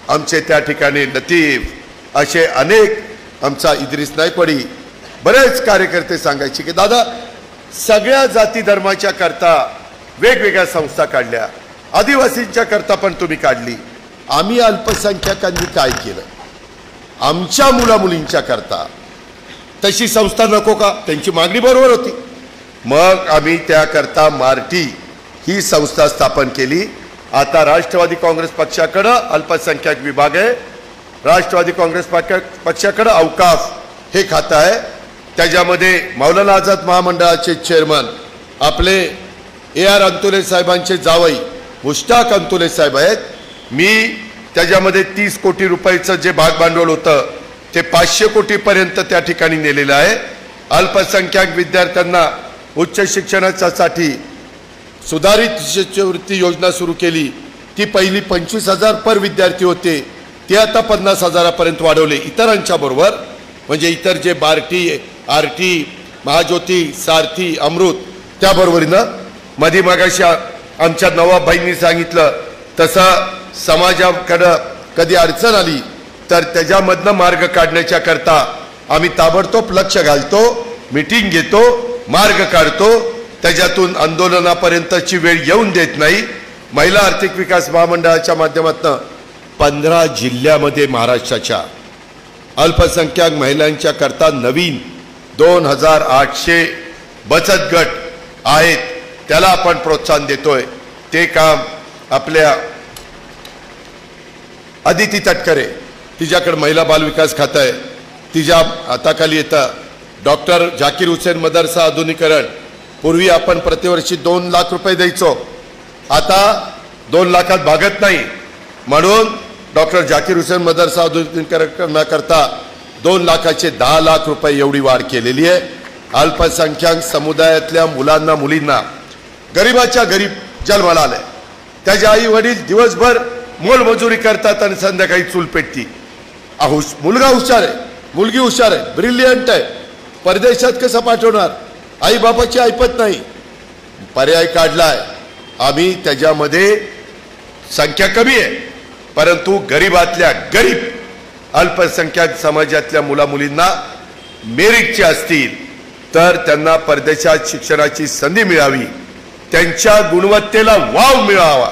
आमचे त्या ठिकाणी लतीफ, असे अनेक, आमचा इद्रिस नायकवाडी, बरेच कार्यकर्ते सांगायचे की दादा सगळ्या जाती धर्माच्या करता वेगवेगळ्या संस्था काढल्या, आदिवासींच्या करता पण तुम्ही काढली, आम्ही अल्पसंख्याकांनी काय केलं? आमच्या मुलामुलींच्या करता तशी संस्था नको का? त्यांची मागणी बरोबर होती. मग आम्ही त्याकरता मार्टी ही संस्था स्थापन केली. आता राष्ट्रवादी काँग्रेस पक्षाकडं अल्पसंख्याक विभाग आहे, राष्ट्रवादी काँग्रेस पक्षाकडं अवकाफ हे खातं आहे. त्याच्यामध्ये मौलाना आझाद महामंडळाचे चेअरमन आपले AR अंतुले साहेबांचे जावई मुश्ताक अंतुले साहेब आहेत. मी त्याच्यामध्ये 30 कोटी रुपयाचं जे भाग भांडवल होतं ते 500 कोटीपर्यंत त्या ठिकाणी नेलेलं आहे. अल्पसंख्याक विद्यार्थ्यांना उच्च शिक्षणासाठी सुधारित शिष्यवृत्ती योजना सुरू केली. ती पहिली 25,000 पर विद्यार्थी होते, ते आता 50,000पर्यंत वाढवले. इतरांच्या बरोबर म्हणजे इतर जे बार्टी, आरटी, महाज्योती, सारथी, अमृत त्याबरोबरीनं मध्ये मागाशी आमच्या नवाबाईंनी सांगितलं तसं समाजाकडं कधी अडचण आली तर त्याच्यामधनं मार्ग काढण्याच्या करता आम्ही ताबडतोब लक्ष घालतो, मीटिंग घेतो, मार्ग काढतो. त्याच्यातून आंदोलनापर्यंतची वेळ येऊन देत नाही. महिला आर्थिक विकास महामंडळाच्या माध्यमातून 15 जिल्ह्यामध्ये महाराष्ट्राच्या अल्पसंख्याक महिलांच्या करता नवीन 2800 बचत गट आहेत, त्याला आपण प्रोत्साहन देतोय. ते काम आपल्या अदिती तटकरे, तिच्याकडे महिला बालविकास खातं आहे, तिच्या हाताखाली येतं. डॉक्टर झाकीर हुसेन मदरसा आधुनिकीकरण, पूर्वी आपण प्रतिवर्षी 2 लाख रुपये द्यायचो, आता 2 लाखात भागत नाही, म्हणून डॉक्टर झाकीर हुसेन मदरसा आधुनिकीकरणाकरता 2 लाखाचे 10 लाख रुपये एवढी वाढ केलेली आहे. अल्पसंख्याक समुदायातल्या मुलांना मुलींना गरीबाच्या गरीब जन्माला आले, त्याचे आई वडील दिवसभर मोलमजुरी करतात आणि संध्याकाळी चूल पेटती. मुलगा हुशार आहे, मुलगी हुशार आहे, ब्रिलियंट आहे, परदेशात कसं पाठवणार? आई बापाची ऐपत नाही. पर्याय काढलाय आम्ही, त्याच्यामध्ये संख्या कमी आहे परंतु गरीबातल्या गरीब अल्पसंख्याक समाजातल्या मुलामुलींना मेरिटचे असतील तर त्यांना परदेशात शिक्षणाची संधी मिळावी, त्यांच्या गुणवत्तेला वाव मिळावा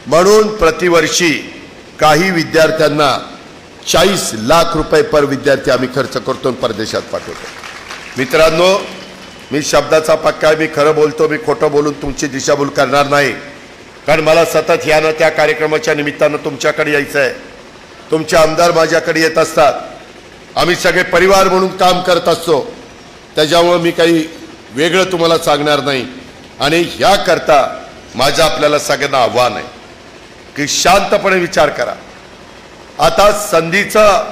म्हणून प्रतिवर्षी काही विद्यार्थ्यांना 40 लाख रुपये पर विद्यार्थी आम्ही खर्च करतो आणि परदेशात पाठवतो. मित्रांनो, मी शब्दाचा पक्का आहे, मी खरं बोलतो, मी खोटं बोलून तुमची दिशाभूल करणार नाही. कारण मला सतत ह्या ना त्या कार्यक्रमाच्या निमित्तानं तुमच्याकडे यायचं आहे. तुमचे आमदार माझ्याकडे येत असतात, आम्ही सगळे परिवार म्हणून काम करत असतो, त्याच्यामुळे मी काही वेगळं तुम्हाला सांगणार नाही. आणि ह्या करता माझं आपल्याला सगळ्यांना आव्हान आहे की शांतपणे विचार करा. आता संधीचं,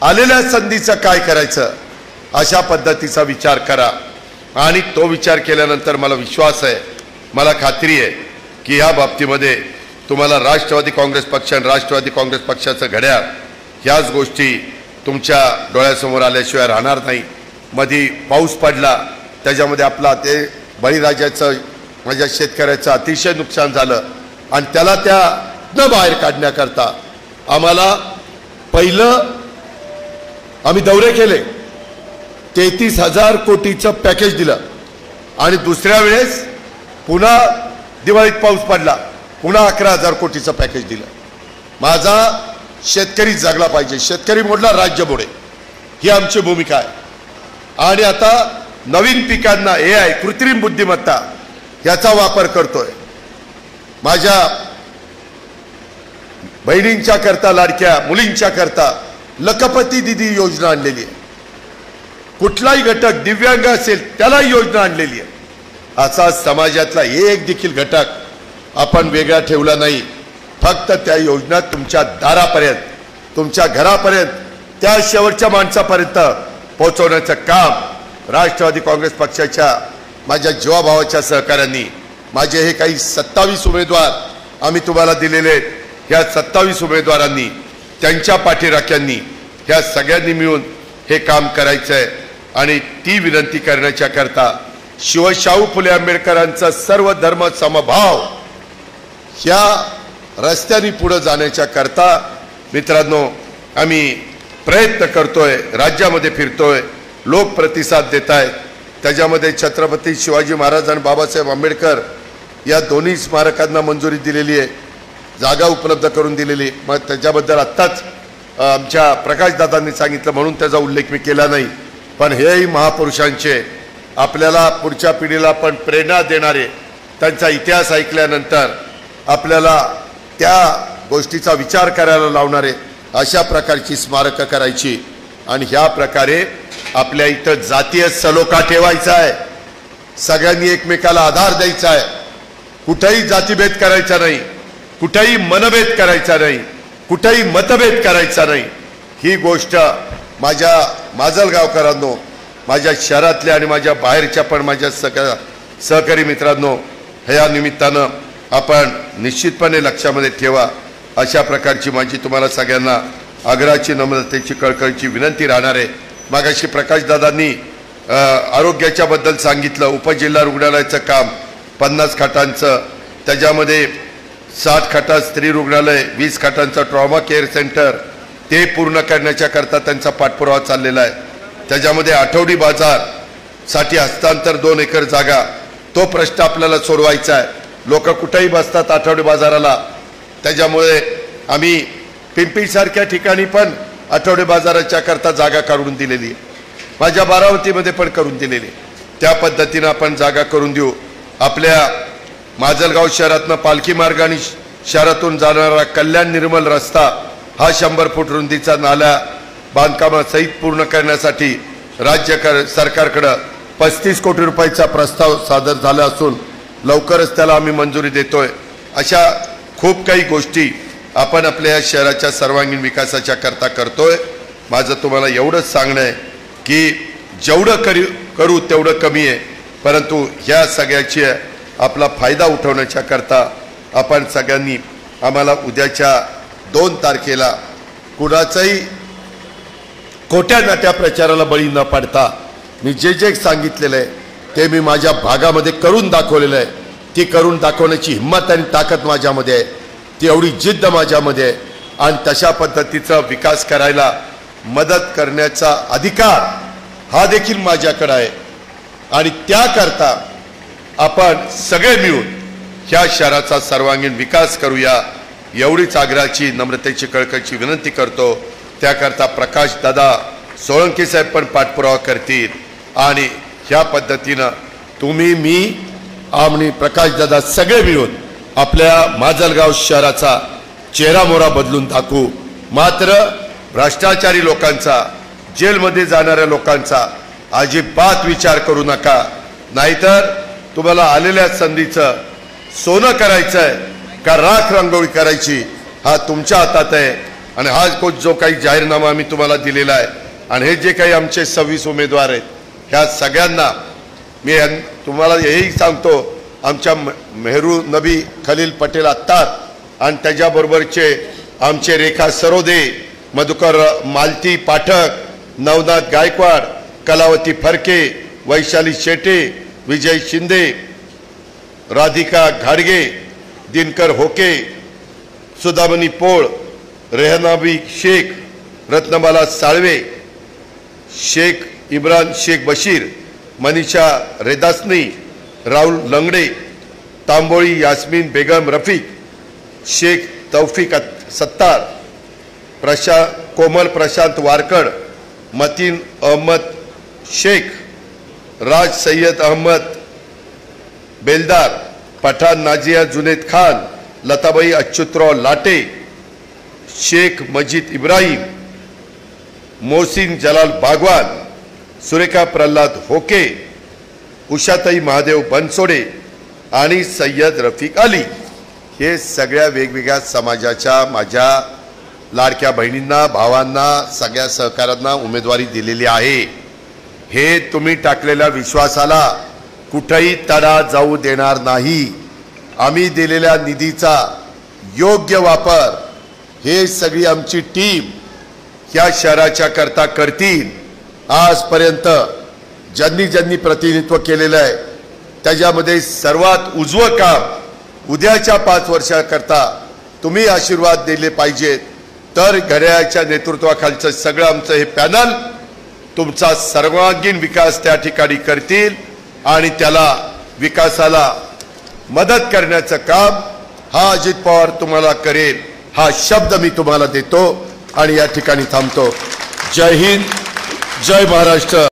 आलेल्या संधीचं काय करायचं अशा पद्धतीचा विचार करा. आणि तो विचार केल्यानंतर मला विश्वास आहे, मला खात्री आहे की या बाबतीमध्ये तुम्हाला राष्ट्रवादी काँग्रेस पक्ष आणि राष्ट्रवादी काँग्रेस पक्षाचं घड्याळ ह्याच गोष्टी तुमच्या डोळ्यासमोर आल्याशिवाय राहणार नाही. मध्ये पाऊस पडला, त्याच्यामध्ये आपला ते बळीराजाचं, माझ्या शेतकऱ्याचं अतिशय नुकसान झालं आणि त्याला त्या बाहेर काढण्याकरता आम्हाला पहिलं आम्ही दौरे केले, 33,000 कोटीचं पॅकेज दिलं आणि दुसऱ्या वेळेस पुन्हा दिवाळीत पाऊस पडला, पुन्हा 11,000 कोटीचं पॅकेज दिलं. माझा शेतकरी जगला पाहिजे, शेतकरी मोडला राज्य मोडे, ही आमची भूमिका आहे. आणि आता नवीन पिकांना AI कृत्रिम बुद्धिमत्ता याचा वापर करतोय. माझ्या बहिणींच्या करता, लाडक्या मुलींच्या करता लखपती दिदी योजना आणलेली आहे. कुठलाही घटक दिव्यांग असेल त्याला योजना आणलेली आहे. असा समाजातला एक देखील घटक आपण वेगळा ठेवला नाही. फक्त त्या योजना तुमच्या दारापर्यंत, तुमच्या घरापर्यंत, त्या शेवटच्या माणसापर्यंत पोहोचवण्याचं काम राष्ट्रवादी काँग्रेस पक्षाच्या माझ्या जीवाभावाच्या सहकाऱ्यांनी, माझे हे काही 27 उमेदवार आम्ही तुम्हाला दिलेले आहेत, ह्या 27 उमेदवारांनी, त्यांच्या पाठीराख्यांनी, ह्या सगळ्यांनी मिळून हे काम करायचं आहे आणि ती विनंती करण्याच्या करता शिवशाहू फुले आंबेडकरांचा सर्व धर्म समभाव ह्या रस्त्याने पुढे जाण्याच्या करता मित्रांनो आम्ही प्रयत्न करतोय, राज्यामध्ये फिरतोय, लोक प्रतिसाद देत आहेत. त्याच्यामध्ये छत्रपती शिवाजी महाराज आणि बाबासाहेब आंबेडकर या दोन्ही स्मारकांना मंजुरी दिलेली आहे, जागा उपलब्ध करून दिलेली. मग त्याच्याबद्दल आत्ताच आमच्या प्रकाशदादांनी सांगितलं म्हणून त्याचा उल्लेख मी केला नाही, पण हेही महापुरुषांचे आपल्याला पुढच्या पिढीला पण प्रेरणा देणारे, त्यांचा इतिहास ऐकल्यानंतर आपल्याला त्या गोष्टीचा विचार करायला लावणारे अशा प्रकारची स्मारकं करायची. आणि ह्या प्रकारे आपल्या इथं जातीय सलोखा ठेवायचा आहे, सगळ्यांनी एकमेकाला आधार द्यायचा आहे, कुठेही जातीभेद करायचा नाही, कुठेही मनभेद करायचा नाही, कुठेही मतभेद करायचा नाही. ही गोष्ट माझ्या माजलगावकरांनो, माझ्या शहरातल्या आणि माझ्या बाहेरच्या पण माझ्या सहकारी मित्रांनो, ह्या निमित्तानं आपण निश्चितपणे लक्षामध्ये ठेवा. अशा प्रकारची माझी तुम्हाला सगळ्यांना आग्रहाची, नम्रतेची, कळकळीची विनंती राहणार आहे. मागाशी प्रकाशदादांनी आरोग्याच्या बद्दल सांगितलं. उपजिल्हा रुग्णालयाचं काम 50 खाटांचं, त्याच्यामध्ये 60 खाटा स्त्री रुग्णालय, 20 खाटांचं ट्रॉमा केअर सेंटर, ते पूर्ण करण्याच्या करता त्यांचा पाठपुरावा चाललेला आहे. त्याच्यामध्ये आठवडी बाजारसाठी हस्तांतर 2 एकर जागा, तो प्रश्न आपल्याला सोडवायचा आहे. लोक कुठेही बसतात आठवडी बाजाराला, त्याच्यामुळे आम्ही पिंपरीसारख्या ठिकाणी पण आठवडे बाजाराच्या करता जागा काढून दिलेली आहे, माझ्या बारामतीमध्ये पण करून दिलेली. त्या पद्धतीनं आपण जागा करून देऊ. आपल्या माजलगाव शहरातनं पालखी मार्ग आणि शहरातून जाणारा कल्याण निर्मल रस्ता हा 100 फूट रुंदीचा नाल्या बांधकामासहित पूर्ण करण्यासाठी राज्य सरकारकडं 35 कोटी रुपयाचा प्रस्ताव सादर झाला असून लवकरच त्याला आम्ही मंजुरी देतोय. अशा खूप काही गोष्टी आपण आपल्या शहराच्या सर्वांगीण विकासाच्या करता करतोय. माझं तुम्हाला एवढंच सांगणं आहे की जेवढं करू तेवढं कमी आहे, परंतु ह्या सगळ्याची आपला फायदा उठवण्याच्या करता आपण सगळ्यांनी आम्हाला उद्याच्या 2 तारखेला कुणाचाही खोट्या नाट्या प्रचाराला बळी न पडता मी जे जे सांगितलेलं आहे ते मी माझ्या भागामध्ये करून दाखवलेलं आहे. ती करून दाखवण्याची हिंमत आणि ताकद माझ्यामध्ये आहे, ती एवढी जिद्द माझ्यामध्ये आहे आणि तशा पद्धतीचा विकास करायला मदत करण्याचा अधिकार हा देखील माझ्याकडे आहे. आणि त्याकरता आपण सगळे मिळून ह्या शहराचा सर्वांगीण विकास करूया, एवढीच आग्रहाची, नम्रतेची, कळकळीची विनंती करतो. त्याकरता प्रकाशदादा सोळंके साहेब पण पाठपुरावा करतील आणि ह्या पद्धतीनं तुम्ही, मी आणि प्रकाशदादा सगळे मिळून आपल्या माजलगाव शहराचा चेहरामोहरा बदलून दाखवू. मात्र भ्रष्टाचारी लोकांचा, जेलमध्ये जाणाऱ्या लोकांचा अजिबात विचार करू नका, नाहीतर तुम्हाला आलेल्या संधीचं सोनं करायचं आहे का राख रांगोळी करायची हा तुमच्या हातात आहे. आणि हा जो काही जाहीरनामा आम्ही तुम्हाला दिलेला आहे आणि हे जे काही आमचे 26 उमेदवार आहेत ह्या सगळ्यांना मी तुम्हाला हेही सांगतो, आमच्या मेहरू नबी खलील पटेल अत्तार आणि त्याच्याबरोबरचे आमचे रेखा सरोदे, मधुकर मालती पाठक, नवनाथ गायकवाड, कलावती फरके, वैशाली शेटे, विजय शिंदे, राधिका घाडगे, दिनकर होके, सुदामनी पोळ, रेहनाबी शेख, रत्नमाला साळवे, शेख इम्रान शेख बशीर, मनीषा रेदासनी, राहुल लंगडे, तांबोळी यास्मीन बेगम रफीक, शेख तौफिक सत्तार, कोमल प्रशांत वारकड, मतीन अहमद शेख, राज सय्यद अहमद बेलदार, पठाण नाजिया जुनेद खान, लताबाई अच्युतराव लाटे, शेख मजीद इब्राहिम, मोहसिन जलाल बागवान, सुरेखा प्रल्हाद होके, उषाताई महादेव बनसोडे आणि सय्यद रफिक अली, हे सगळ्या वेगवेगळ्या समाजाच्या माझ्या लाडक्या बहिणींना, भावांना, सगळ्या सहकाऱ्यांना उमेदवारी दिलेली आहे. हे तुम्ही टाकलेल्या विश्वासाला कुठेही तडा जाऊ देणार नाही. आम्ही दिलेल्या निधीचा योग्य वापर हे सगळी आमची टीम ह्या शहराच्या करता करतील आजपर्यंत ज्यांनी ज्यांनी प्रतिनिधित्व केलेलं आहे त्याच्यामध्ये सर्वात उजवं काम उद्याच्या 5 वर्षाकरता तुम्ही आशीर्वाद दिले पाहिजेत, तर घड्याळाच्या नेतृत्वाखालचं सगळं आमचं हे पॅनल तुमचा सर्वांगीण विकास त्या ठिकाणी करतील आणि त्याला विकासाला मदत करण्याचं काम हा अजित पवार तुम्हाला करेल, हा शब्द मी तुम्हाला देतो आणि या ठिकाणी थांबतो. जय हिंद, जय महाराष्ट्र.